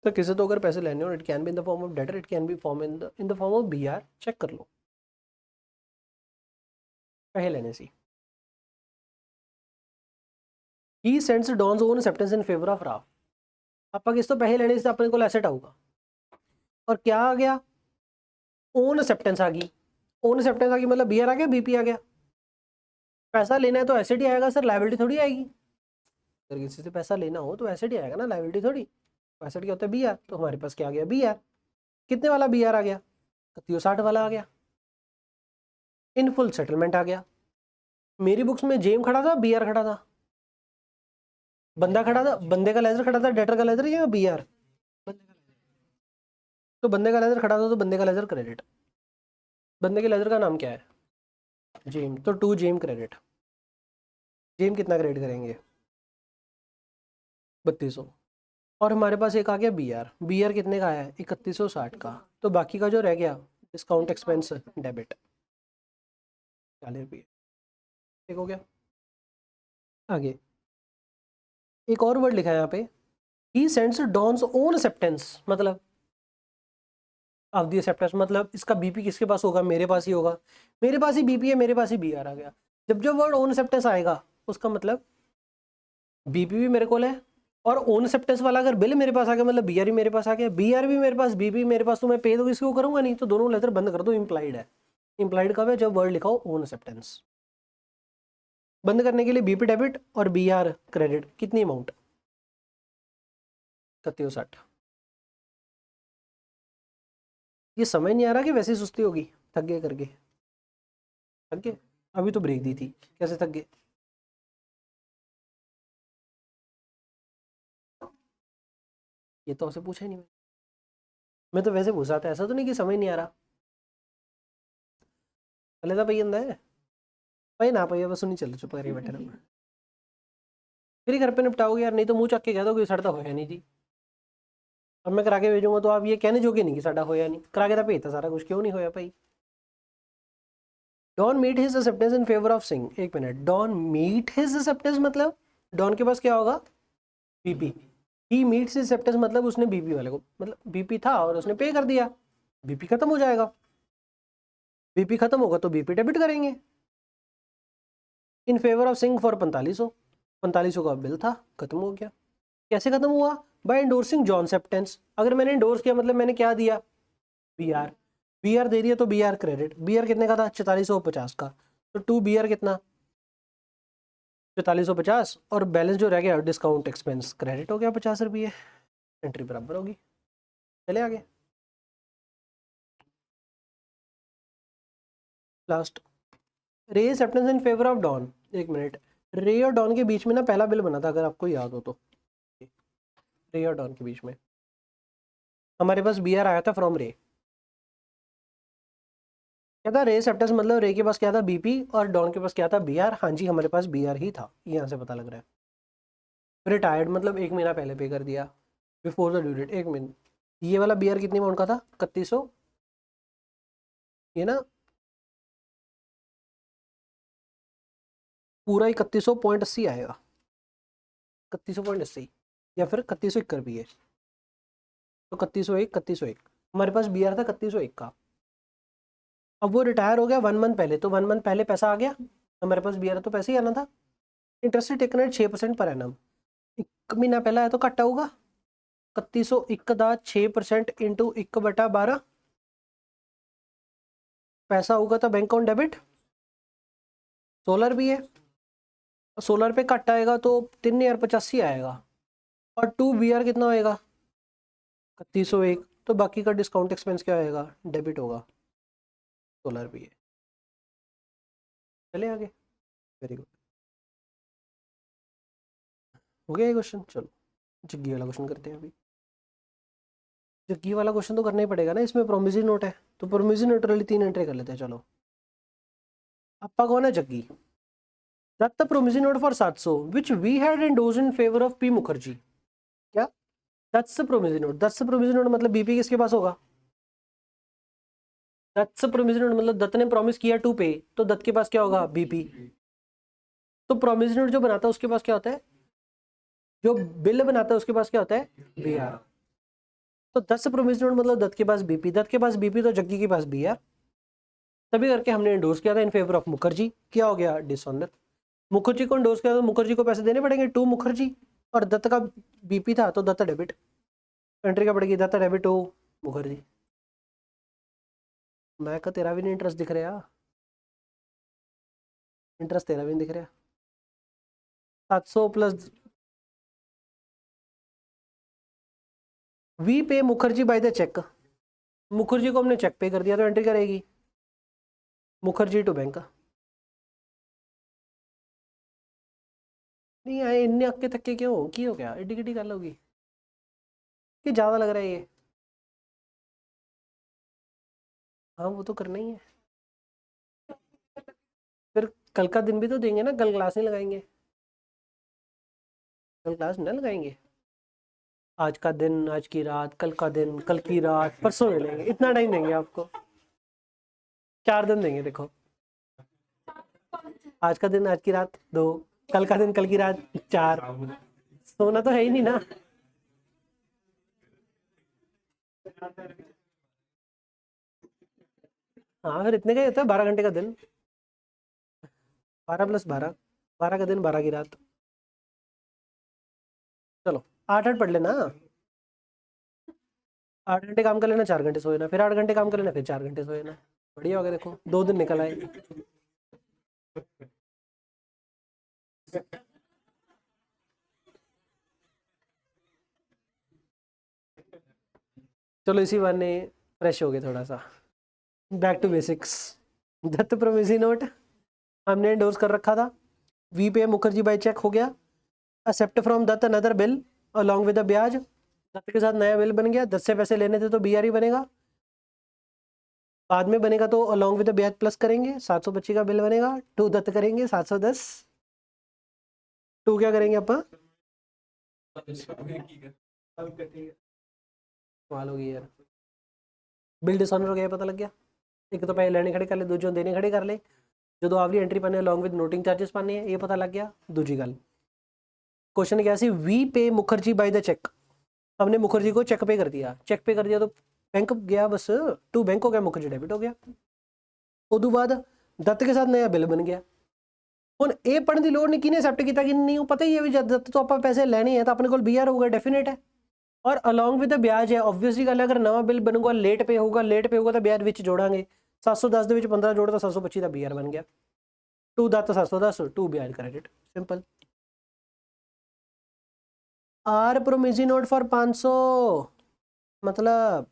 तो किसी तो अगर पैसे लेने हो, it can be in the form of debtor, it can be form in the form of B R, cheque कर लो पैसे लेने से। He sends Don's own acceptance in favour of Rao. ਆਪਾਂ किस तो पैसे लेने से अपने को एसेट आऊगा, और क्या आ गया, ओन एक्सेप्टेंस आ गई। ओन एक्सेप्टेंस आ गई मतलब बी आर आ गया, बीपी आ गया। पैसा लेना है तो एसेट ही आएगा सर, लायबिलिटी थोड़ी आएगी। अगर किसी से पैसा लेना हो तो एसेट ही आएगा ना, लायबिलिटी थोड़ी। एसेट क्या होता है, बी आर। तो हमारे पास क्या आ गया, बी आर। कितने वाला बी आर आ गया, 61 वाला आ गया। इन फुल सेटलमेंट आ गया। मेरी बुक्स में जेम खड़ा था, बी आर खड़ा था, बंदा खड़ा था, बंदे का लेजर खड़ा था, डेटर का लेजर या बी आर। तो बंदे का लेजर खड़ा था तो बंदे का लेजर क्रेडिट। बंदे के लेजर का नाम क्या है, जेम, तो 2 जेम क्रेडिट। जेम कितना क्रेडिट करेंगे, 3200। और हमारे पास एक आ गया बी आर। बी आर कितने का है, 3160 का। तो बाकी का जो रह गया डिस्काउंट एक्सपेंस डेबिट 40 रुपये। ठीक हो गया। आगे एक और वर्ड लिखा है यहाँ पे, he sends Don's own acceptance, मतलब ऑफ दी एक्सेप्टेंस, मतलब इसका बीपी किसके पास होगा, मेरे पास ही होगा। मेरे पास ही बीपी है, मेरे पास ही बी आर आ गया। जब जब वर्ड ओन एक्सेप्टेंस आएगा उसका मतलब बीपी भी मेरे को है, और ओन एक्सेप्टेंस वाला अगर बिल मेरे पास आ गया मतलब बी आर भी मेरे पास आ गया, बी आर भी मेरे पास, बीपी मेरे पास, तो मैं पे तो किसी को करूंगा नहीं, तो दोनों लेटर बंद कर दो, इंप्लाइड है। इंप्लाइड कब है, जब वर्ड लिखा हो ओन एक्सेप्टेंस। बंद करने के लिए बीपी डेबिट और बी आर क्रेडिट, कितनी अमाउंट, 3760। ये समझ नहीं आ रहा कि वैसे ही सुस्ती होगी, थक गए करके, थक गए। अभी तो ब्रेक दी थी, कैसे थक गए। ये तो आपसे पूछा ही नहीं मैं तो वैसे पूछा था, ऐसा तो नहीं कि समझ नहीं आ रहा। पहले था भैया है भाई ना भैया, बस सुनी चलो, चुप करके बैठे रहो। फिर ही घर पे निपटाओगे यार, नहीं तो मुंह चक के कह दो कि सड़ता होया नहीं जी। अब मैं करा के भेजूंगा तो आप ये कहने जोगे नहीं कि साडा होया नहीं, करा के तो भेजता सारा कुछ, क्यों नहीं होया भाई। Don meet his acceptance in favour of Singh, एक minute, Don meet his acceptance मतलब डॉन के पास क्या होगा, BP. He meets his acceptance मतलब उसने बीपी वाले को, मतलब बीपी था और उसने पे कर दिया, बीपी खत्म हो जाएगा। बीपी खत्म होगा तो बीपी डेबिट करेंगे। इन फेवर ऑफ सिंह फॉर 4500, 4500 का बिल था, खत्म हो गया। कैसे खत्म हुआ, बाय इंडोर्सिंग जॉन एक्सेप्टेंस। अगर मैंने इंडोर्स किया मतलब मैंने क्या दिया, बी आर। बी आर दे दिया तो B R credit. B R कितने का था, 4450 का, तो 2 बी आर कितना, 4450, और बैलेंस जो रह गया डिस्काउंट एक्सपेंस क्रेडिट हो गया 50 रुपये। एंट्री बराबर होगी। चले आगे last, Ray acceptance in favour of Don. एक मिनट, रे और डॉन के बीच में ना पहला बिल बना था, अगर आपको याद हो तो। रे और डॉन के बीच में हमारे पास बी आर आया था फ्रॉम रे। क्या था, रे एक्सेप्टेंस मतलब रे के पास क्या था, बीपी, और डॉन के पास क्या था, बी आर। हाँ जी, हमारे पास बी आर ही था, यहाँ से पता लग रहा है। रिटायर्ड मतलब 1 महीना पहले पे कर दिया, बिफोर द ड्यू डेट। एक मिनट, ये वाला बी आर कितनी अमाउंट का था, 3100, ये ना पूरा 3100.80 आएगा, 3100.80, या फिर 3101 रुपये। तो 3101, 3101 हमारे पास बी आर था 3101 का। अब वो रिटायर हो गया 1 मंथ पहले, तो 1 मंथ पहले पैसा आ गया हमारे पास, बी आर तो पैसे ही आना था। Interest taken at 6% per annum, 1 महीना पहला है तो घट आऊगा। 3101 का 6% इंटू 1/12, पैसा होगा तो बैंक अकाउंट डेबिट 16 रुपये। 16 रुपये कट आएगा तो 3085 आएगा, और 2 बी आर कितना होएगा, 3101। तो बाकी का डिस्काउंट एक्सपेंस क्या होएगा, डेबिट होगा 16 रुपये। चले आगे, वेरी गुड। हो गया ये क्वेश्चन। चलो जग्गी वाला क्वेश्चन करते हैं अभी। जग्गी वाला क्वेश्चन तो करना ही पड़ेगा ना, इसमें प्रोमिसरी नोट है, तो प्रोमिसरी नोट वाली 3 एंट्री कर लेते हैं। चलो अप्पा कौन है? Jaggi. That the promissory note for 700 which we had endorsed in favour of P Mukherjee. क्या? That's the promissory note. That's the promissory note मतलब बीपी किसके पास होगा? दैट्स द प्रोमिसरी नोट मतलब दत्त ने प्रॉमिस किया टू पे, तो दत्त के पास क्या होगा? बीपी। तो प्रोमिसरी नोट जो बनाता है उसके पास क्या होता है? जो बिल बनाता है उसके पास क्या होता है? बीआर। तो 10 प्रोमिसरी नोट मतलब दत्त के पास बीपी, दत्त के पास बीपी तो जग्गी के पास बीआर। तभी करके हमने एंडोर्स किया था इन फेवर ऑफ मुखर्जी। क्या हो गया? डिसऑनर। मुखर्जी को एंडोर्स किया तो मुखर्जी को पैसे देने पड़ेंगे टू मुखर्जी, और दत्त का बीपी था तो दत्त डेबिट। एंट्री क्या पड़ेगी? Dutt debit to Mukherjee. मैं का तेरा भी नहीं इंटरेस्ट दिख रहा, इंटरेस्ट तेरा भी नहीं दिख रहा। 700 plus we pay Mukherjee by the cheque. Mukherjee को हमने चेक पे कर दिया तो एंट्री करेगी मुखर्जी टू बैंक। नहीं आए इन्ने अक्के थक्के क्यों की हो गया? एडी गिडी गल होगी कि ज़्यादा लग रहा है ये। हाँ वो तो करना ही है। फिर कल का दिन भी तो देंगे ना, कल क्लास नहीं लगाएंगे? कल क्लास नहीं लगाएंगे। आज का दिन, आज की रात, कल का दिन, कल की रात, परसों मिलेंगे, इतना टाइम देंगे आपको। 4 दिन देंगे देखो। आज का दिन, आज की रात 2, कल का दिन, कल की रात 4। सोना तो है ही नहीं ना। हाँ फिर इतने का ही होता है, 12 घंटे का दिन। 12 + 12, 12 का दिन, 12 की रात। चलो 8-8 पढ़ लेना। 8 घंटे काम कर लेना, 4 घंटे सोए ना, फिर 8 घंटे काम कर लेना, फिर 4 घंटे सोए ना। बढ़िया हो गया, देखो 2 दिन निकल आए। चलो इसी बहाने फ्रेश हो गए थोड़ा सा। Back to basics. Dutt promissory note हमने एंडोर्स कर रखा था। We pay Mukherjee bye cheque हो गया। Accept from Dutt another bill along with the ब्याज। दत्त के साथ नया बिल बन गया, 10 से पैसे लेने थे तो बीआर ही बनेगा। बाद में बनेगा तो अलॉन्ग विद द ब्याज प्लस करेंगे, 725 का बिल बनेगा, टू दत्त करेंगे 710। टू क्या करेंगे अपन? सवाल होगी यार। बिल डिसऑनर हो गया, पता लग गया। एक तो पैसे लेने खड़े कर ले, दूजे देने खड़े कर ले, जो आखिरी एंट्री पाने अलॉन्ग विद नोटिंग चार्जेस पाने हैं, ये पता लग गया। दूजी गल क्वेश्चन क्या सी, we pay Mukherjee by the check. हमने मुखर्जी को चेक पे कर दिया, चेक पे कर दिया तो बैंक गया, बस टू बैंक हो गया, मुखर्जी डेबिट हो गया। उदू बाद दत्त के साथ नया बिल बन गया। ਹੁਣ ਇਹ ਪੜਨ ਦੀ ਲੋੜ ਨਹੀਂ ਕਿਹਨੇ ਐਕਸੈप्ਟ ਕੀਤਾ ਕਿ ਨਹੀਂ, ਉਹ ਪਤਾ ਹੀ ਹੈ ਵੀ ਜਦ ਤੋਂ ਆਪਾਂ ਪੈਸੇ ਲੈਣੇ ਆ ਤਾਂ ਆਪਣੇ ਕੋਲ ਬੀਆਰ ਹੋਊਗਾ, ਡੈਫੀਨੇਟ ਹੈ। ਔਰ ਅਲੋਂਗ ਵਿਦ ਦ ਵਿਆਜ ਹੈ, ਆਬਵੀਅਸਲੀ ਗੱਲ ਹੈ, ਅਗਰ ਨਵਾਂ ਬਿੱਲ ਬਣੂਗਾ ਲੇਟ ਪੇ ਹੋਊਗਾ, ਲੇਟ ਪੇ ਹੋਊਗਾ ਤਾਂ ਵਿਆਜ ਵਿੱਚ ਜੋੜਾਂਗੇ। 710 ਦੇ ਵਿੱਚ 15 ਜੋੜ ਤਾਂ 725 ਦਾ ਬੀਆਰ ਬਣ ਗਿਆ। टू दत्त 710, टू ब्याज credit, simple. Our promissory note for 500 मतलब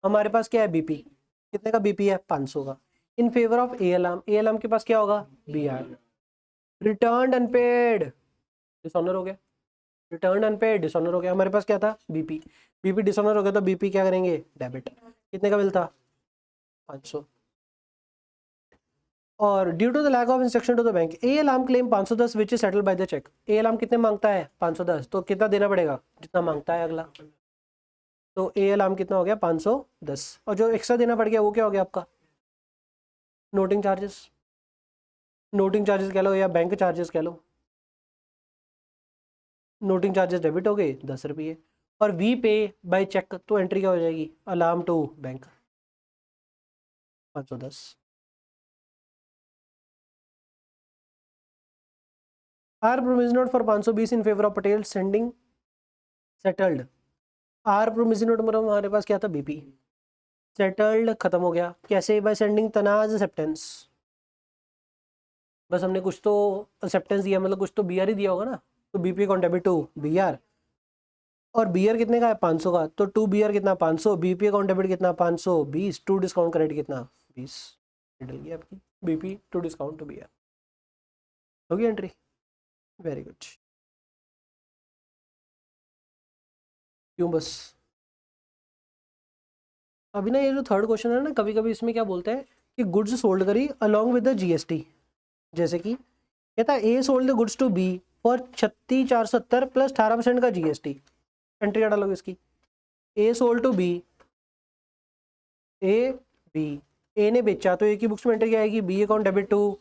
हमारे पास क्या है? बीपी। कितने का बीपी है? 500 का। In favour of A L M के पास क्या होगा? B R. Return unpaid, dishonour हो गया। रिटर्न अनपेड, डिसऑनर हो गया। हमारे पास क्या था? बीपी। बीपी डिसऑनर हो गया तो बीपी क्या करेंगे? डेबिट। कितने का बिल था? 500। और due to the lack of instruction to the bank A Alam claim 510 which is settled by the cheque. A Alam कितने मांगता है? 510, तो कितना देना पड़ेगा? जितना मांगता है अगला। तो ए अलार्म कितना हो गया? 510, और जो एक्स्ट्रा देना पड़ गया वो क्या हो गया आपका? Noting charges. नोटिंग चार्जेस कह लो या बैंक चार्जेस कह लो। नोटिंग चार्जेस डेबिट हो गए 10 रुपये, और वी पे बाय चेक तो एंट्री क्या हो जाएगी? Alam to bank 510। Our promise note for 520 in favour of Patel sending settled. Our promise note मतलब हमारे पास क्या था? बीपी। सेटल्ड खत्म हो गया, कैसे? By sending Tanaz acceptance. बस हमने कुछ तो एक्सेप्टेंस दिया, मतलब कुछ तो बीआर ही दिया होगा ना, तो BP con debit to BR. और बीआर कितने का है? 500 का, तो टू बीआर कितना? 500। बीपी अकाउंट डेबिट कितना? 520। टू डिस्काउंट क्रेडिट कितना? 20। डल गई आपकी BP to discount to BR. होगी एंट्री। Very good. क्यों बस? अभी ना ये जो थर्ड क्वेश्चन है ना, कभी कभी इसमें क्या बोलते हैं कि गुड्स सोल्ड करी अलॉन्ग विद द जीएसटी। जैसे कि कहता है A sold the goods to B for 36,470 plus 18% का जीएसटी। एंट्री क्या डालोगे इसकी? A sold to B, A B, A ने बेचा तो ए की बुक्स में एंट्री क्या आएगी? B account debit to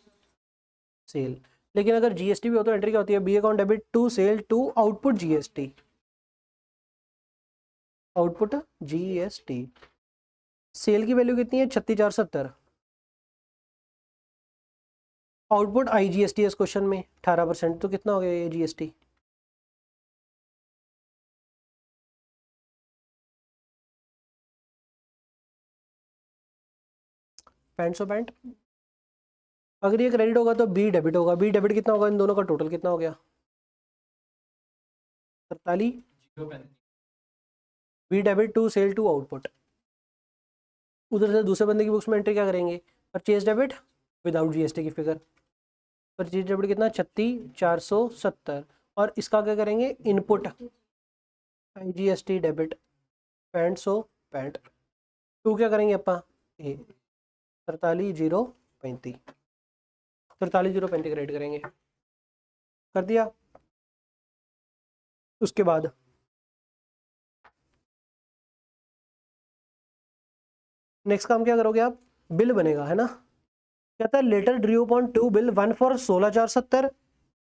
sale. लेकिन अगर जीएसटी भी हो तो एंट्री क्या होती है? B account debit to sale to output GST. Output GST. Sale की वैल्यू कितनी है? 36,470। आउटपुट आईजीएसटी इस क्वेश्चन में 18%, तो कितना हो गया ये जीएसटी? पैंट सौ पैंट। अगर ये क्रेडिट होगा तो बी डेबिट होगा। बी डेबिट कितना होगा? इन दोनों का टोटल कितना हो गया? 43। B debit to sale to output. उधर से दूसरे बंदे की बुक्स में एंट्री क्या करेंगे? परचेज डेबिट विदाउट जीएसटी की फिगर। परचेज डेबिट कितना? 36,470। और इसका क्या करेंगे? इनपुट आईजीएसटी डेबिट पैंट सौ पैंट। टू क्या करेंगे अपा? ए 43,035। 43,035 क्रेडिट करेंगे। कर दिया। उसके बाद नेक्स्ट काम क्या करोगे आप? बिल बनेगा, है ना? कहता है letter due upon two bill, one for 16,470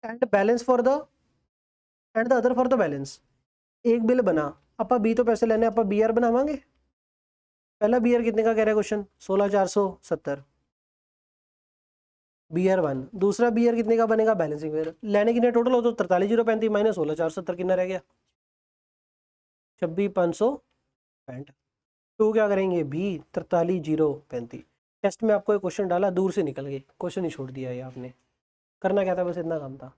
and balance for the and the other for the balance. एक बिल बना, अपा बी तो पैसे लेने, अपा बी आर बनावांगे। पहला बी आर कितने का कह रहा है क्वेश्चन? 16,470 B R one. दूसरा बी आर कितने का बनेगा? Balancing bill. लेने कितने टोटल हो तो 43,035 माइनस 16,470 कितना रह गया? 26,565। टू क्या करेंगे? बी 43,035। टेस्ट में आपको एक क्वेश्चन डाला, दूर से निकल गए, क्वेश्चन ही छोड़ दिया ये आपने। करना क्या था? बस इतना काम था।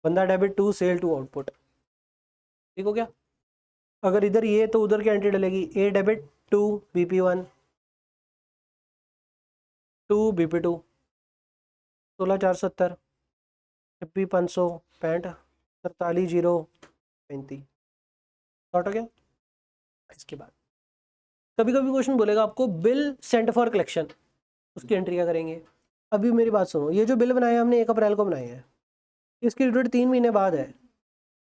बंदा debit to sale to output. ठीक हो गया? अगर इधर ये तो उधर क्या एंट्री डलेगी? A debit to BP one to BP two. 16,470 26,565 43,035। Short हो गया। इसके बाद कभी कभी क्वेश्चन बोलेगा आपको बिल सेंट फॉर कलेक्शन, उसकी एंट्री क्या करेंगे? अभी मेरी बात सुनो, ये जो बिल बनाए हमने 1 अप्रैल को बनाए हैं, इसकी ड्यू डेट 3 महीने बाद है,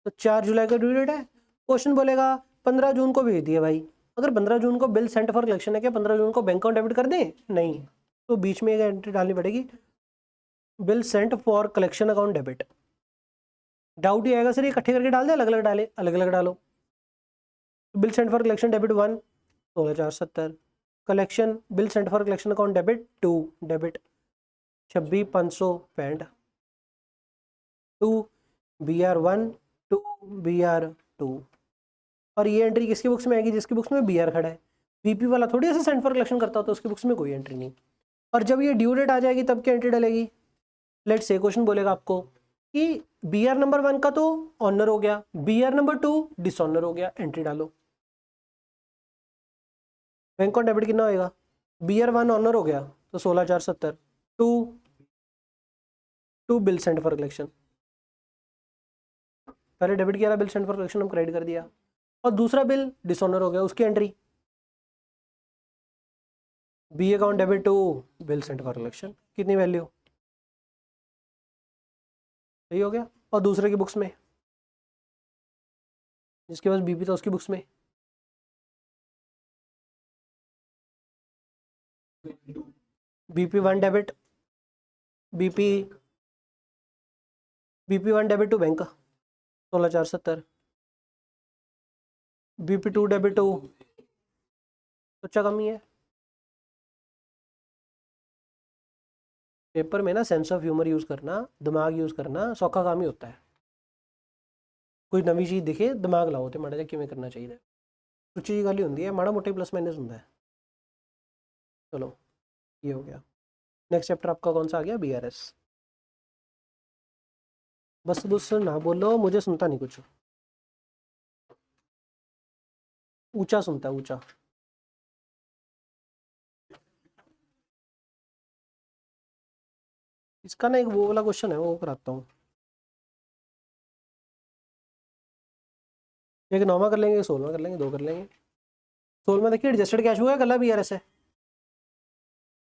तो 4 जुलाई का ड्यू डेट है। क्वेश्चन बोलेगा 15 जून को भेज दिए भाई। अगर 15 जून को बिल सेंट फॉर कलेक्शन है, क्या 15 जून को बैंक अकाउंट डेबिट कर दें? नहीं, तो बीच में एक एंट्री डालनी पड़ेगी, bill sent for collection account debit. Doubt ये आएगा सर ये इकट्ठे करके डाल दे, अलग अलग डाले? अलग अलग डालो। Bill sent for collection debit one 16,470, collection bill sent for collection account debit to debit 26,565 to B R one to B R two. और ये एंट्री किसकी बुक्स में आएगी? जिसकी बुक्स में बी आर खड़ा है। बीपी वाला थोड़ी ऐसे सेंट फॉर कलेक्शन करता होता, उसकी बुक्स में कोई एंट्री नहीं। और जब ये ड्यू डेट आ जाएगी तब क्या एंट्री डलेगी? लेट्स से क्वेश्चन बोलेगा आपको कि बी आर नंबर वन का तो ऑनर हो गया, B R number two dishonour हो गया, एंट्री डालो। बैंक अकाउंट डेबिट कितना होएगा? बी आर वन ऑनर हो गया तो 16,470 to to bill sent for collection. पहले डेबिट किया था, बिल सेंट फॉर कलेक्शन हम क्रेडिट कर दिया। और दूसरा बिल डिसऑनर हो गया, उसकी entry B account debit to bill sent for collection. कितनी वैल्यू? सही हो गया। और दूसरे की बुक्स में, जिसके पास बीपी था उसकी बुक्स में BP one debit BP BP one debit to bank 16,470, BP two debit to, सोचा कम ही है। पेपर में ना सेंस ऑफ ह्यूमर यूज़ करना, दिमाग यूज़ करना सौखा काम ही होता है। कोई नवी चीज़ दिखे दिमाग लाओ तो माड़ा जा किमें करना चाहिए। कुछ चीज़ गल ही होंगी है, माड़ा मोटा प्लस माइनस होता है। चलो ये हो गया। नेक्स्ट चैप्टर आपका कौन सा आ गया? B R S. बस बस ना बोलो, मुझे सुनता नहीं कुछ, ऊंचा सुनता है ऊंचा। इसका ना एक वो वाला क्वेश्चन है, वो कराता हूँ। एक 9वां कर लेंगे, 16वां कर लेंगे, 2 कर लेंगे। 16वां देखिए एडजस्टेड कैश बुक है, कल BRS है।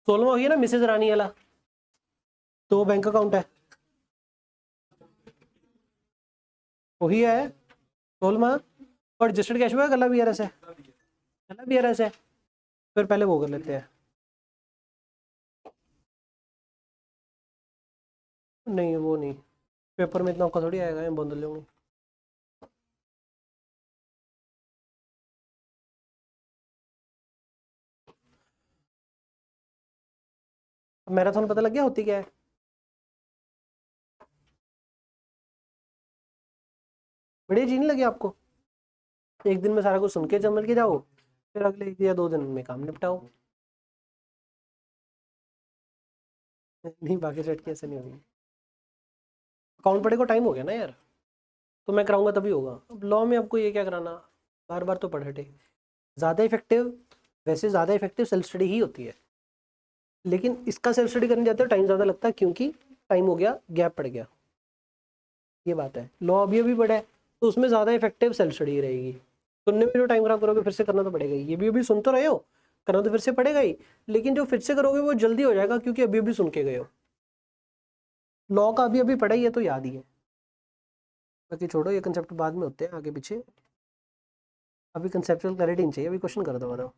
16वां वही है ना मिसेज रानी वाला, तो बैंक अकाउंट है वही है 16वां। और रजिस्टर्ड कैश बुक है, कल BRS है, कल BRS है। फिर पहले वो कर लेते हैं। नहीं वो नहीं, पेपर में इतना औखा थोड़ी आएगा, मैं बंद लूँगी। मैराथन पता लग गया होती क्या है? बढ़िया चीज नहीं लगी आपको? एक दिन में सारा कुछ सुन के जमल के जाओ, फिर अगले 1 या 2 दिन में काम निपटाओ। नहीं बाकी सेट कैसे नहीं होगी। अकाउंट पढ़े को टाइम हो गया ना यार, तो मैं कराऊंगा तभी होगा। अब लॉ में आपको ये क्या कराना, बार बार तो पढ़े थे। ज़्यादा इफेक्टिव, वैसे ज़्यादा इफेक्टिव सेल्फ स्टडी ही होती है, लेकिन इसका सेल्फ स्टडी करने जाते हो टाइम ज़्यादा लगता है, क्योंकि टाइम हो गया, गैप पड़ गया, ये बात है। लॉ अभी अभी पढ़ा है, तो उसमें ज़्यादा इफेक्टिव सेल्फ स्टडी रहेगी। सुनने में जो टाइम खराब करोगे, फिर से करना तो पड़ेगा ही। ये भी अभी सुन तो रहे हो, करना तो फिर से पड़ेगा ही, लेकिन जो फिर से करोगे वो जल्दी हो जाएगा, क्योंकि अभी अभी सुन के गए हो। लॉ का अभी अभी पढ़ा ही है तो याद ही है। बाकी छोड़ो, ये कंसेप्ट बाद में होते हैं आगे पीछे, अभी कंसेप्चुअल क्लैरिटी नहीं चाहिए, अभी क्वेश्चन कर दो बताओ।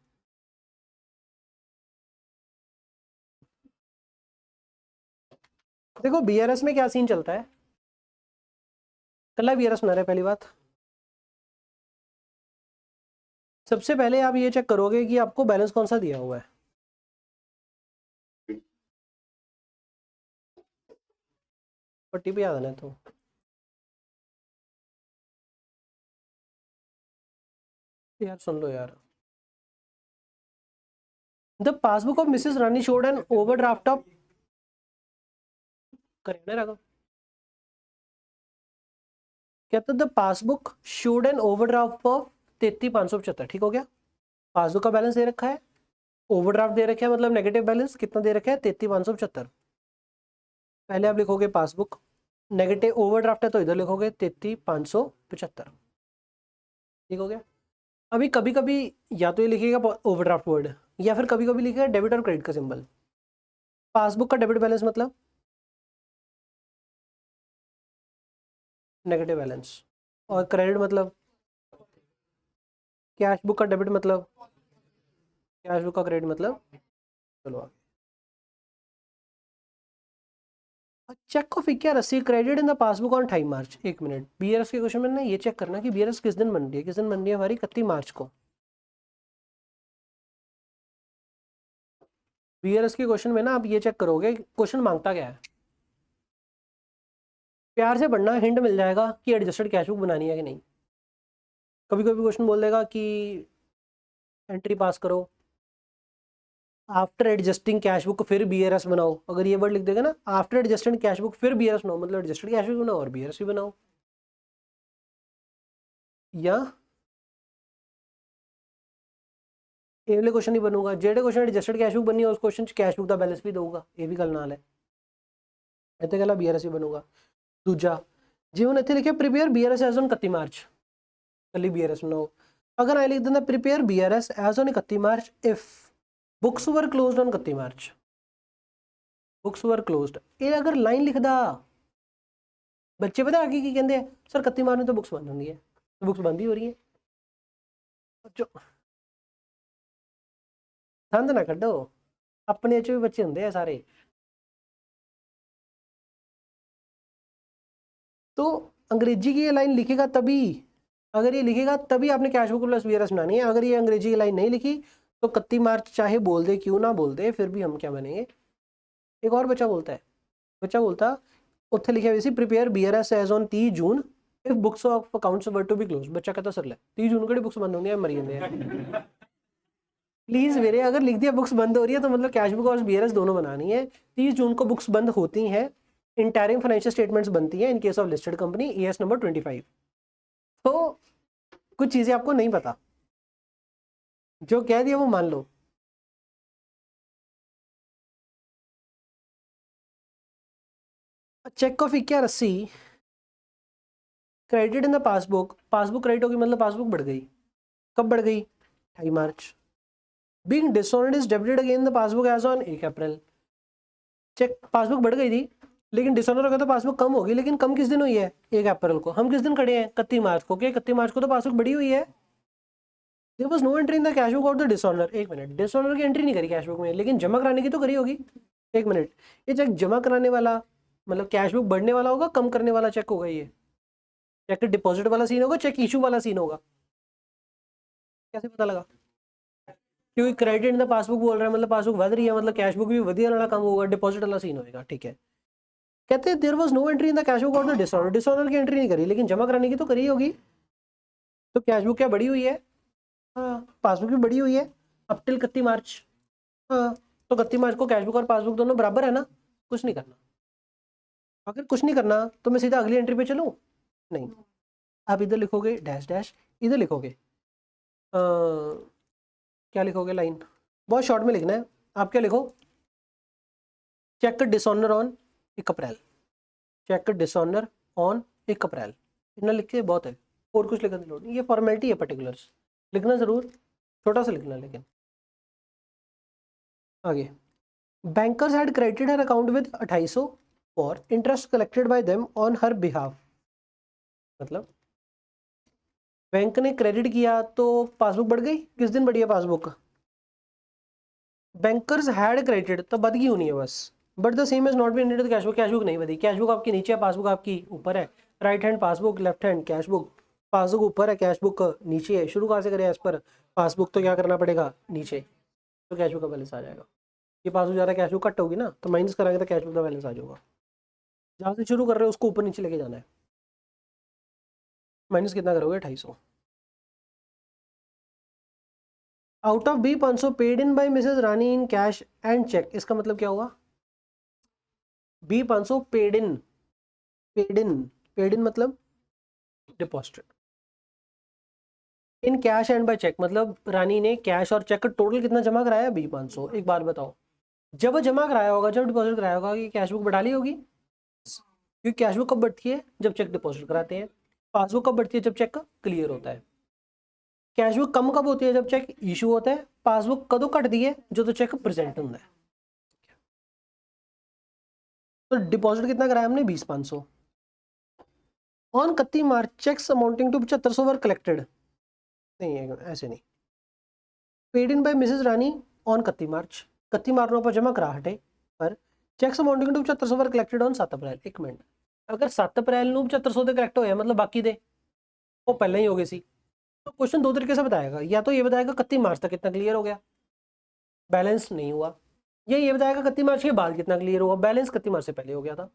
देखो BRS में क्या सीन चलता है, कल BRS बना रहे हैं, पहली बात। सबसे पहले आप ये चेक करोगे कि आपको बैलेंस कौन सा दिया हुआ है। पट्टी पे याद आना है तो यार सुन लो यार। The passbook of Mrs Rani showed an overdraft of, correct है, कहते the passbook showed an overdraft of 33,575। ठीक हो गया, पासबुक का बैलेंस दे रखा है, ओवरड्राफ्ट दे रखा है, मतलब नेगेटिव बैलेंस कितना दे रखा है, 33,575। पहले आप लिखोगे पासबुक, नेगेटिव ओवरड्राफ्ट है तो इधर लिखोगे 33,575। ठीक हो गया। अभी कभी कभी या तो ये लिखिएगा ओवरड्राफ्ट वर्ड, या फिर कभी कभी लिखिएगा डेबिट और क्रेडिट का सिंबल। पासबुक का डेबिट बैलेंस मतलब नेगेटिव बैलेंस, और क्रेडिट मतलब कैश बुक का डेबिट मतलब कैश बुक का क्रेडिट मतलब। चलो आगे। चेक ऑफ क्या रसीद credit in the passbook on 28 मार्च। एक मिनट, BRS के क्वेश्चन में ना ये चेक करना कि BRS किस दिन बन रही है, किस दिन बन रही है हमारी, 31 मार्च को। BRS के क्वेश्चन में ना आप ये चेक करोगे क्वेश्चन मांगता क्या है, प्यार से पढ़ना, हिंट मिल जाएगा कि एडजस्टेड कैश बुक बनानी है कि नहीं। कभी कभी क्वेश्चन बोल देगा कि एंट्री पास करो आफ्टर एडजस्टिंग कैश बुक, फिर BRS बनाओ। अगर ये वर्ड लिख देगा ना, आफ्टर एडजस्टिंग कैश बुक फिर BRS बनाओ, मतलब एडजस्टेड कैश बुक बनाओ और BRS भी बनाओ। या ਇਹ वाले क्वेश्चन नहीं बनूंगा, जेडे क्वेश्चन एडजस्टेड कैश बुक बननी है उस क्वेश्चन कैश बुक का बैलेंस भी दूंगा, ये भी गल नाल है। ਇੱਥੇ कहला BRS भी बनूंगा। दूजा जी ਹੁਣ ਇੱਥੇ ਲਿਖਿਆ prepare BRS as on 31 March, कल BRS बनाओ। अगर आई लिख देना prepare BRS as on 31 March if books were closed on 31 March, books were closed. ये अगर लाइन लिखदा, बच्चे पता आगे की कहते हैं, सर 31 मार्च में तो बुक्स बंद होंगी है, तो बुक्स बंद ही हो रही है। जो ठंड ना कड्डो, अपने च भी बच्चे होंगे हैं सारे। तो अंग्रेजी की ये लाइन लिखेगा तभी, अगर ये लिखेगा तभी आपने कैश बुक प्लस BRS बनानी है। अगर ये अंग्रेजी की लाइन नहीं लिखी तो 31 मार्च चाहे बोल दे, क्यों ना बोल दे, फिर भी हम क्या बनेंगे। एक और बच्चा बोलता है, बच्चा बोलता उत्थे लिखा हुआ सी prepare BRS as on 30 June if books of accounts were to be close. बच्चा कहता सर ले 30 जून केड़ी बुक्स बंद होंगी, मरी जाते हैं। प्लीज मेरे अगर लिख दिया बुक्स बंद हो रही है तो मतलब कैश बुक और BRS दोनों बनानी है। 30 जून को बुक्स बंद होती हैं, इंटरिम फाइनेंशियल स्टेटमेंट्स बनती हैं in case of listed company, AS number 25। तो कुछ चीजें आपको नहीं पता, जो कह दिया वो मान लो। चेक ऑफ इक्या रस्सी credit in the passbook, passbook credit होगी मतलब पासबुक बढ़ गई। कब बढ़ गई? 28 March. Being dishonoured is debited again the passbook as on 1 April. Cheque passbook बढ़ गई थी लेकिन डिसऑनर हो गया तो पासबुक कम होगी, लेकिन कम किस दिन हुई है? 1 अप्रैल को। हम किस दिन खड़े हैं? 31 मार्च को। 31 मार्च को तो पासबुक बढ़ी हुई है। There was no entry in the cash book of the dishonour. एक मिनट, डिसऑनर की एंट्री नहीं करी कैश बुक में, लेकिन जमा कराने की तो करी होगी। एक मिनट, ये चेक जमा कराने वाला मतलब कैश बुक बढ़ने वाला होगा, कम करने वाला चेक होगा? ये चेक डिपॉजिट वाला सीन होगा, चेक इशू वाला सीन होगा? कैसे पता लगा? क्योंकि क्रेडिट इन द पासबुक बोल रहा है मतलब पासबुक वध रही है, मतलब कैश बुक भी वधिया वाला कम होगा, डिपॉजिट वाला सीन होगा। ठीक है, कहते हैं there was no entry in the cash book of the dishonour. Dishonour की एंट्री नहीं करी लेकिन जमा कराने की तो करी होगी। तो कैश बुक क्या बढ़ी हुई है? हाँ, पासबुक भी बढ़ी हुई है अप टिल 31 मार्च। हाँ, तो 31 मार्च को कैश बुक और पासबुक दोनों बराबर है ना, कुछ नहीं करना। अगर कुछ नहीं करना तो मैं सीधा अगली एंट्री पे चलूँ? नहीं, आप इधर लिखोगे डैश डैश, इधर लिखोगे क्या लिखोगे? लाइन बहुत शॉर्ट में लिखना है। आप क्या लिखो? Cheque dishonour on 1 April. Cheque dishonour on 1 April, इतना लिख के बहुत है, और कुछ लिखने की लोड नहीं। ये फॉर्मेलिटी है, पर्टिकुलर्स लिखना जरूर, छोटा सा लिखना। लेकिन आगे, bankers had credited her account with 2800 for interest collected by them on her behalf. मतलब बैंक ने क्रेडिट किया तो पासबुक बढ़ गई। किस दिन बढ़ी है पासबुक? बैंकर्स हैड क्रेडिटेड, तो बद गई होनी है बस। But the same is not been entered cash book. Cash book नहीं बदी, कैश बुक आपकी नीचे है, पासबुक आपकी ऊपर है। Right hand passbook, left hand cash book. Passbook ऊपर है, कैश बुक नीचे है। शुरू कहाँ से करें? एज पर पासबुक तो क्या करना पड़ेगा? नीचे, तो कैश बुक का बैलेंस आ जाएगा। ये पासबुक ज़्यादा कैश बुक कट होगी ना, तो माइनस कराएंगे तो कैश बुक का बैलेंस आ जाएगा। जहाँ से शुरू कर रहे हो उसको ऊपर नीचे लेके जाना है। माइनस कितना करोगे? 2800। Out of B 500 paid in by Mrs Rani in cash and cheque. इसका मतलब क्या हुआ? B 500 paid in, paid in, paid in मतलब deposited in cash and by cheque, मतलब रानी ने कैश और चेक का टोटल कितना जमा कराया? बी 500। एक बात बताओ, जब जमा कराया होगा, जब डिपॉजिट कराया होगा, कि कैश बुक बढ़ा ली होगी? क्योंकि कैश बुक कब बढ़ती है? जब चेक डिपॉजिट कराते हैं। पासबुक कब बढ़ती है? जब चेक का क्लियर होता है। कैश बुक कम कब होती है? जब चेक इशू होता है। पासबुक कदों कट दी है? जो तो चेक प्रेजेंट होता है। तो डिपॉजिट कितना कराया हमने? 20,500 on 31 March. Cheques amounting to 7500 were collected. नहीं है, ऐसे नहीं। Paid in by Mrs Rani on 31 March. 31 March पर जमा करा हटे पर cheques amounting to 7500 were collected on 7 April. एक मिनट, अगर 7 अप्रैल ਨੂੰ 7500 ਦੇ कलेक्ट ਹੋਇਆ मतलब बाकी दे वो पहले ही हो गए सी। तो क्वेश्चन दो तरीके से बताएगा, या तो ये बताएगा 31 मार्च तक कितना क्लियर हो गया, बैलेंस नहीं हुआ, या ये बताएगा 31 मार्च के बाद कितना क्लियर हुआ, बैलेंस 31 मार्च से पहले हो गया था।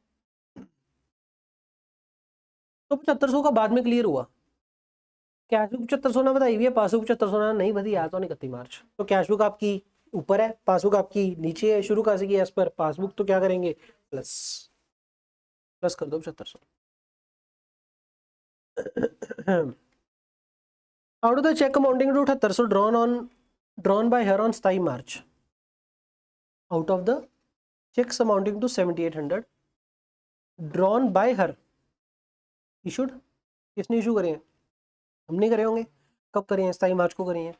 तो 7500 का बाद में क्लियर हुआ। कैश बुक 7500 ना बताई हुई है, पासबुक 7500 ना नहीं बदी, आता नहीं 31 मार्च। तो कैश बुक आपकी ऊपर है, पासबुक आपकी नीचे है। शुरू कहाँ से किया? एज पर पासबुक, तो क्या करेंगे? प्लस, प्लस कर दो 7500। Out of the cheque amounting to 7800 drawn by her on 27 March. Out of the cheques amounting to 7800 drawn by her issued. किसने इशू करे हैं? हमने करे होंगे। कब करे हैं? 27 मार्च को करे हैं।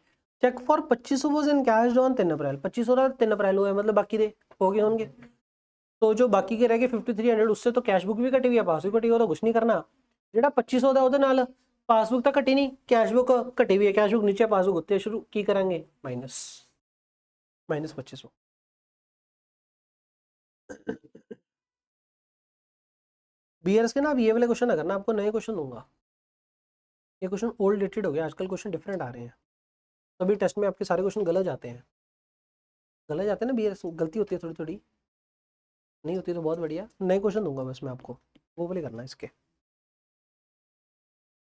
Cheque for 2500 was in cash on 3 April. 2500 3 April हुआ है, मतलब बाकी दे हो गए होंगे। तो जो बाकी के रह गए 5300, उससे तो कैश बुक भी कटी हुई है, पासबुक कटी हुई है, तो कुछ नहीं करना। ਜਿਹੜਾ 2500 ਦਾ ਉਹਦੇ ਨਾਲ ਪਾਸਬੁक ਤਾਂ ਘਟੀ ਨਹੀਂ, कैश बुक घटी हुई है, कैश बुक नीचे, पासबुक उत्ते शुरू की करेंगे? Minus, minus 2500। बीआरएस के ना अब ये वाले क्वेश्चन ना करना, आपको नए क्वेश्चन दूंगा। ये क्वेश्चन ओल्ड डेटेड हो गया, आजकल क्वेश्चन डिफरेंट आ रहे हैं। तभी टेस्ट में आपके सारे क्वेश्चन गलत जाते हैं। गलत जाते हैं ना, बीआरएस गलती होती है थोड़ी थोड़ी, नहीं होती तो बहुत बढ़िया। नए क्वेश्चन दूंगा बस मैं आपको, वो वाले करना है इसके।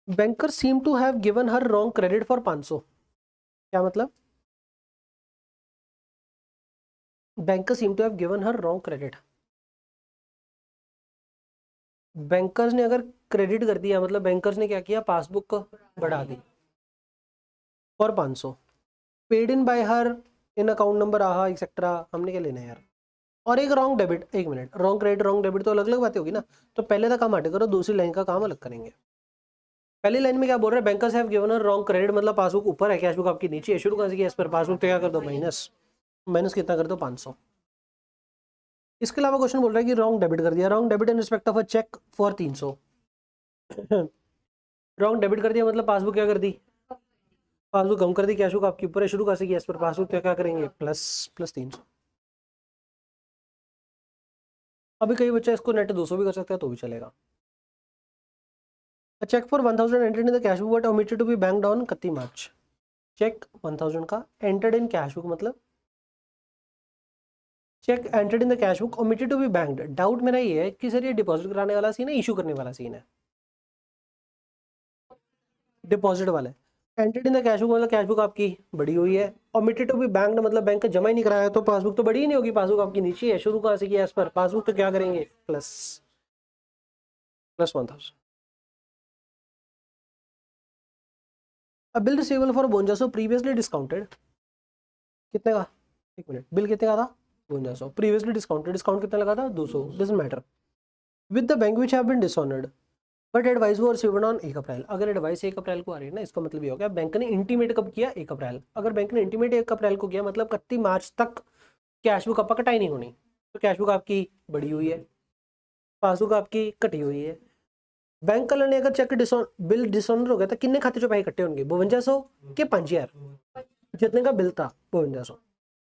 Banker seem to have given her wrong credit for 500। क्या मतलब? Banker seem to have given her wrong credit. Bankers ने अगर क्रेडिट कर दिया, मतलब बैंकर्स ने क्या किया? पासबुक बढ़ा दी for 500। Paid in by her in account number आहा एक्सेट्रा, हमने क्या लेना है यार। और एक रॉन्ग डेबिट, एक minute, wrong credit wrong debit तो अलग अलग बातें होगी ना। तो पहले का काम हटे करो, दूसरी लाइन का काम अलग करेंगे। पहली लाइन में क्या बोल रहा है, bankers have given a wrong credit, मतलब पासबुक ऊपर है, कैश बुक आपकी नीचे है। शुरू कहाँ से किया, इस पर पासबुक तो क्या कर दो माइनस, माइनस कितना कर दो 500। इसके अलावा क्वेश्चन बोल रहा है कि रॉन्ग डेबिट कर दिया, wrong debit in respect of a cheque for 300। Wrong debit कर दिया मतलब पासबुक क्या कर दी, पासबुक कम कर दी, कैश बुक आपकी ऊपर है, शुरू कहाँ से किया, इस पर पासबुक तो क्या करेंगे प्लस प्लस 300। अभी कई बच्चा इसको नेट 200 भी कर सकता है तो भी चलेगा। Cheque for 1000 entered in the cash book but omitted to be banked on 31 March. Cheque 1000 का एंटर्ड इन कैश बुक मतलब cheque entered in the cash book omitted to be banked. Doubt मेरा ये है कि सर ये deposit कराने वाला scene है, इशू करने वाला सीन है, डिपॉजिट वाला है। Entered in the cash book मतलब कैश बुक आपकी बड़ी हुई है, ओमिटेड टू बी बैंक्ड मतलब बैंक का जमा ही नहीं कराया, तो पासबुक तो बड़ी ही नहीं होगी, पासबुक आपकी नीचे है, शुरू कहाँ से किया, इस पर पासबुक तो क्या करेंगे प्लस प्लस 1000। अब bill receivable for 5200 previously discounted, कितने का, एक मिनट, बिल कितने का था 5200, प्रीवियसली डिस्काउंटेड, डिस्काउंट कितना लगा था 200, doesn't matter, with the bank which have been dishonoured but advice वो रिसीव्ड ऑन 1 अप्रैल। अगर एडवाइस 1 अप्रैल को आ रही है ना, इसका मतलब ये हो गया बैंक ने इंटीमेट कब किया 1 अप्रैल। अगर बैंक ने इंटीमेट 1 अप्रैल को किया मतलब 31 मार्च तक कैश बुक आपका कटाई नहीं होनी, तो कैश बुक आपकी बड़ी हुई है, पासबुक आपकी कटी हुई है। बैंक कलर ने अगर चेक बिल डिसऑनर हो गया तो कितने खाते चो पैसे इकट्ठे होंगे 5200 के 5000, जितने का बिल था 5200,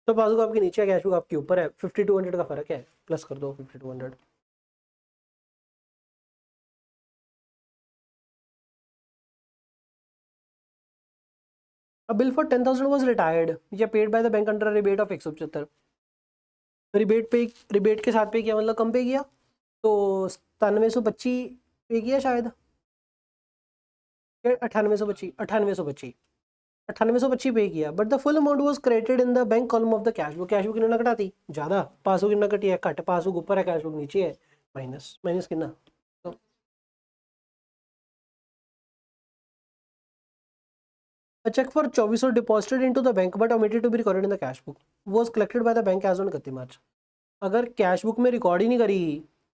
तो पासबुक आपके नीचे है, कैश बुक आपके ऊपर है, 5200 का फर्क है, प्लस कर दो 5200। A bill for 10,000 was retired या paid by the bank under rebate of 175। Rebate के साथ पे किया मतलब कम पे किया, तो 9725 पे किया शायद, 9825 9825 9825 पे किया, but the full amount was credited in the bank column of the cash book. Cash book कितना कटा थी ज़्यादा, पासबुक कितना कटी है घट, पासबुक ऊपर है कैश बुक नीचे है, माइनस माइनस कितना, तो a check for 2400 deposited into the bank but omitted to be recorded in the cash book was collected by the bank as on 31 मार्च। अगर कैश बुक में रिकॉर्ड ही नहीं करी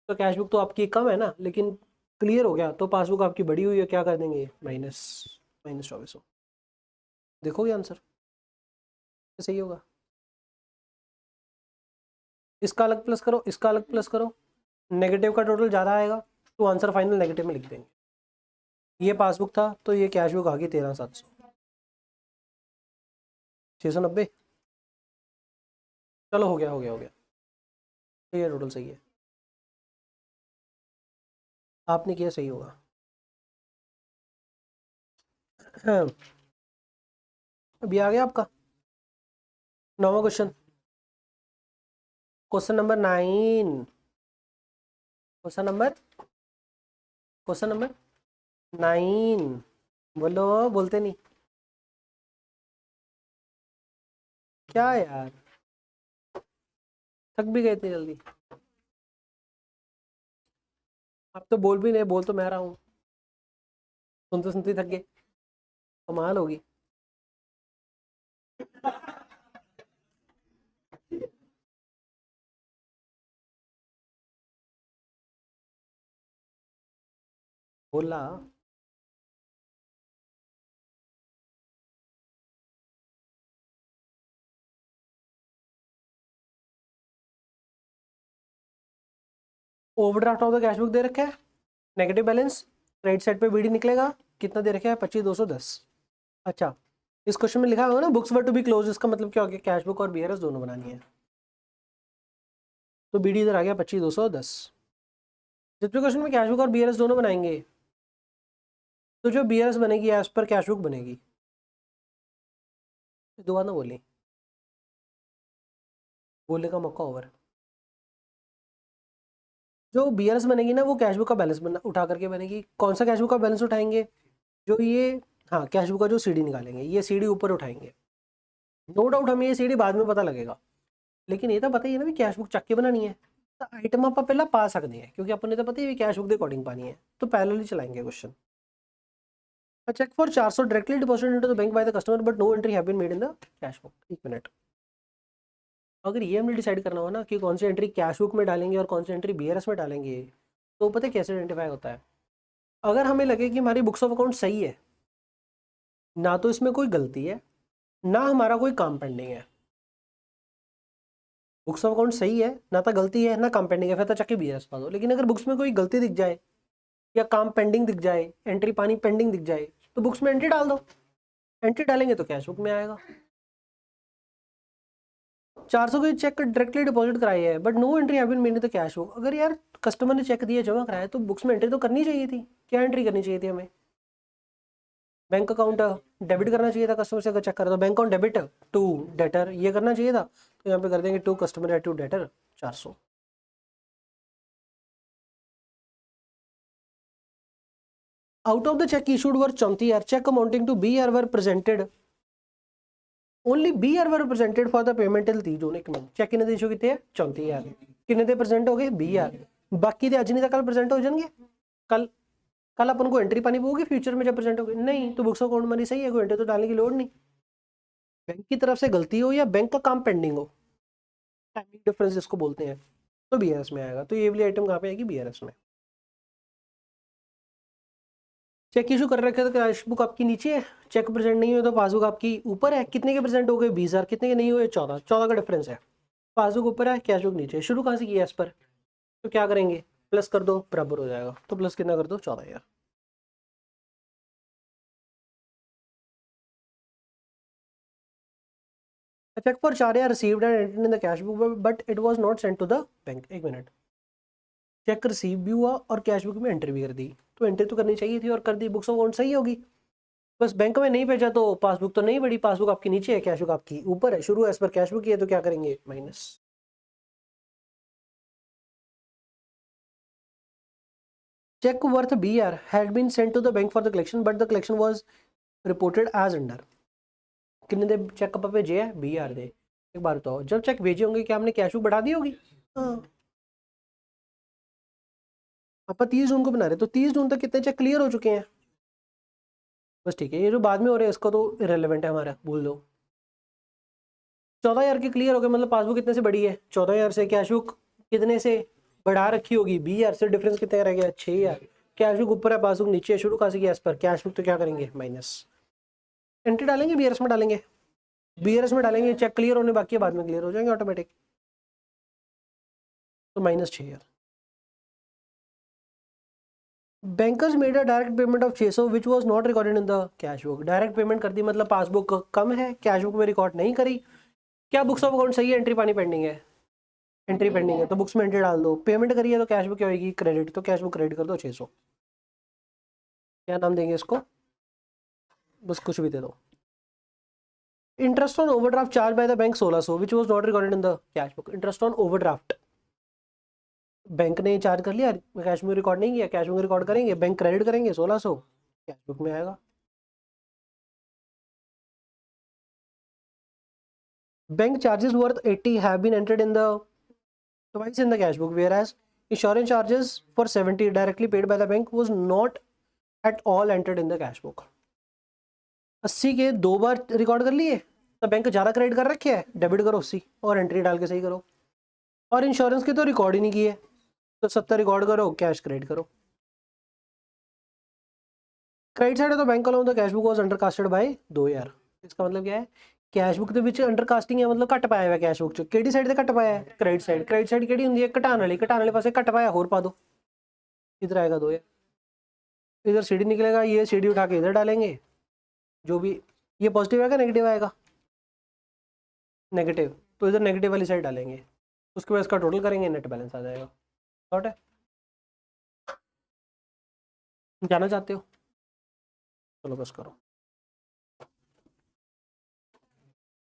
तो कैश बुक तो आपकी कम है ना, लेकिन क्लियर हो गया तो पासबुक आपकी बड़ी हुई है, क्या कर देंगे माइनस माइनस 2400। देखोगे आंसर सही होगा, इसका अलग प्लस करो, इसका अलग प्लस करो, नेगेटिव का टोटल ज़्यादा आएगा तो आंसर फाइनल नेगेटिव में लिख देंगे। ये पासबुक था तो ये कैश बुक आ गई 13700, 690। चलो हो गया हो गया हो गया, ये टोटल सही है, आपने किया सही होगा। हाँ, अभी आ गया आपका 9वां question, question number 9, question number 9, बोलो, बोलते नहीं क्या यार, थक भी गए इतनी जल्दी, आप तो बोल भी नहीं, बोल तो मैं रहा हूँ, सुनते सुनते थक गए, कमाल होगी। बोला overdraft of the cash book दे रखा है, नेगेटिव बैलेंस, राइट साइड पे बीडी निकलेगा, कितना दे रखा है 25,210। अच्छा, इस क्वेश्चन में लिखा होगा ना books were to be close, इसका मतलब क्या हो गया, कैश बुक और बीआरएस दोनों बनानी है, तो बीडी इधर आ गया 25,210। जब भी क्वेश्चन में कैश बुक और बीआरएस दोनों बनाएंगे तो जो बीआरएस बनेगी एज पर कैश बुक बनेगी, दोबारा ना बोली, बोलने का मौका ओवर। जो बीआरएस बनेगी ना वो कैश बुक का बैलेंस बना उठा करके बनेगी, कौन सा कैश बुक का बैलेंस उठाएंगे, जो ये, हाँ कैश बुक का जो सीडी निकालेंगे, ये सीडी ऊपर उठाएंगे, नो डाउट हमें ये सीडी बाद में पता लगेगा, लेकिन ये तो पता ही है ना भी कैश बुक चक के बनानी है, तो आइटम आप पहला पा सकते हैं क्योंकि अपन ने तो पता ही कैश बुक के अकॉर्डिंग पानी है, तो पैरेलली चलाएंगे question. A check for 400 directly deposited into the bank by the customer but no entry have been made in the cash book। एक मिनट, अगर ये हमने डिसाइड करना हो ना कि कौन सी एंट्री कैश बुक में डालेंगे और कौन सी एंट्री बीआरएस में डालेंगे, तो पता है कैसे आइडेंटिफाई होता है, अगर हमें लगे कि हमारी बुक्स ऑफ अकाउंट सही है, ना तो इसमें कोई गलती है ना हमारा कोई काम पेंडिंग है, बुक्स ऑफ अकाउंट सही है, ना तो गलती है ना काम पेंडिंग है, फिर तो चक्के BS पा दो। लेकिन अगर बुक्स में कोई गलती दिख जाए या काम पेंडिंग दिख जाए, एंट्री पानी पेंडिंग दिख जाए, तो बुक्स में एंट्री डाल दो। एंट्री डालेंगे तो कैश बुक में आएगा। 400 की चेक डायरेक्टली डिपॉजिट कराई है but no entry have been made in the cash book. अगर यार कस्टमर ने चेक दिया, जमा कराया, तो बुक्स में एंट्री तो करनी चाहिए थी। क्या एंट्री करनी चाहिए थी हमें? बैंक अकाउंट डेबिट करना चाहिए था कस्टमर से। अगर चेक करा तो bank account debit to debtor ये करना चाहिए था। तो यहाँ पे कर देंगे to customer at to debtor 400। Out of the cheque issued were 34 cheque amounting to BR were presented only BR were presented for the payment till 30 June. एक मिनट, चेक किन्ने दे इशू किए? 34 किन्ने दे प्रेजेंट हो गए? BR। बाकी दे अज नहीं तो कल प्रेजेंट हो जाएंगे। कल कल अपन को एंट्री पानी पड़ेगी फ्यूचर में जब प्रेजेंट हो गए। नहीं तो बुक्स अकाउंट मनी सही है, कोई एंट्री तो डालने की लोड नहीं। बैंक की तरफ से गलती हो या बैंक का काम पेंडिंग हो, टाइमिंग डिफरेंस जिसको बोलते हैं, तो BRS में आएगा। तो ये वाली आइटम कहाँ पे आएगी? BRS में। चेक इशू कर रखे तो कैश बुक आपकी नीचे है, चेक प्रेजेंट नहीं हुए तो पासबुक आपकी ऊपर है। कितने के प्रेजेंट हो गए? 20,000। कितने के नहीं हुए? 14 का डिफरेंस है। पासबुक ऊपर है, कैश बुक नीचे है। शुरू कहाँ से किया इस पर? तो क्या करेंगे? प्लस कर दो, बराबर हो जाएगा। तो प्लस कितना कर दो? 14,000। Cheque for 4,000 received and entered in the cash book but it was not sent to the bank. एक मिनट, चेक रिसीव भी हुआ और कैश बुक में एंट्री भी कर दी, तो एंट्री तो करनी चाहिए थी और कर दी, बुक्स ऑफ अकाउंट सही होगी। बस बैंक में नहीं भेजा तो पासबुक तो नहीं बढ़ी, पासबुक आपकी नीचे है, कैश बुक आपकी ऊपर है। शुरू एज पर कैश बुक की है तो क्या करेंगे? Minus. Cheque worth BR had been sent to the bank for the collection but the collection was reported as under। कितने दे चेक कब भेजे है? BR दे। एक बार तो जब चेक भेजे होंगे क्या हमने कैश बुक बढ़ा दी होगी? हाँ। अपन 30 जून को बना रहे तो 30 जून तक कितने चेक क्लियर हो चुके हैं? बस ठीक है, ये जो बाद में हो रहे हैं इसका तो इरेलीवेंट है हमारा, भूल दो। 14,000 की क्लियर हो गए, मतलब पासबुक कितने से बढ़ी है? 14,000 से। कैश बुक कितने से बढ़ा रखी होगी? 20,000 से। डिफरेंस कितने रह गया? 6,000। कैश बुक ऊपर है, पासबुक नीचे है। शुरू कहाँ से किया इस पर? कैश बुक, तो क्या करेंगे? माइनस। एंट्री डालेंगे BRS में डालेंगे? BRS में डालेंगे, चेक क्लियर होने बाकी है, बाद में क्लियर हो जाएंगे ऑटोमेटिक। तो -6,000। Bankers made a direct payment of 600 which was not recorded in the cash book. Direct payment कर दी मतलब पासबुक कम है, कैश बुक में रिकॉर्ड नहीं करी। क्या बुक्स ऑफ अकाउंट सही है, एंट्री पानी पेंडिंग है? एंट्री पेंडिंग है तो बुक्स में एंट्री डाल दो। पेमेंट करी है तो कैश बुक क्या होगी? क्रेडिट। तो कैश बुक क्रेडिट कर दो 600। क्या नाम देंगे इसको? बस कुछ भी दे दो। Interest on overdraft charge by the bank 1600 which was not recorded in the cash book. Interest on overdraft bank ने चार्ज कर लिया, कैश में रिकॉर्ड नहीं किया, कैश में रिकॉर्ड करेंगे, बैंक क्रेडिट करेंगे 1600, कैश बुक में आएगा। Bank charges worth 80 have been entered in the twice in the cash book whereas insurance charges for 70 directly paid by the bank was not at all entered in the cash book। 80 के 2 बार record कर लिए तो bank ज़्यादा credit कर रखे है, debit करो 80 और एंट्री डाल के सही करो। और इंश्योरेंस के तो रिकॉर्ड ही नहीं किए, तो 70 रिकॉर्ड करो, कैश क्रेडिट करो। क्रेडिट साइड है तो बैंक वालों तो cash book was undercasted bye 2,000। इसका मतलब क्या है? कैश बुक ਦੇ ਵਿੱਚ ਅੰਡਰਕਾਸਟਿੰਗ ਹੈ, मतलब ਘਟ ਪਾਇਆ ਹੋਇਆ कैश बुक ਚ। ਕਿਹੜੀ ਸਾਈਡ ਤੇ ਘਟ ਪਾਇਆ ਹੈ? Credit side. ਕ੍ਰੈਡਿਟ ਸਾਈਡ ਕਿਹੜੀ ਹੁੰਦੀ ਹੈ? ਘਟਾਉਣ ਵਾਲੀ। ਘਟਾਉਣ ਵਾਲੇ ਪਾਸੇ ਘਟ ਪਾਇਆ, ਹੋਰ ਪਾ दो, इधर आएगा 2,000। इधर सीढ़ी निकलेगा, ये सीढ़ी उठा के इधर डालेंगे, जो भी ये पॉजिटिव आएगा नेगेटिव आएगा? नेगेटिव, तो इधर नेगेटिव वाली साइड डालेंगे, उसके बाद इसका टोटल करेंगे, नेट बैलेंस आ जाएगा। शॉर्ट है, जाना चाहते हो? चलो बस करो।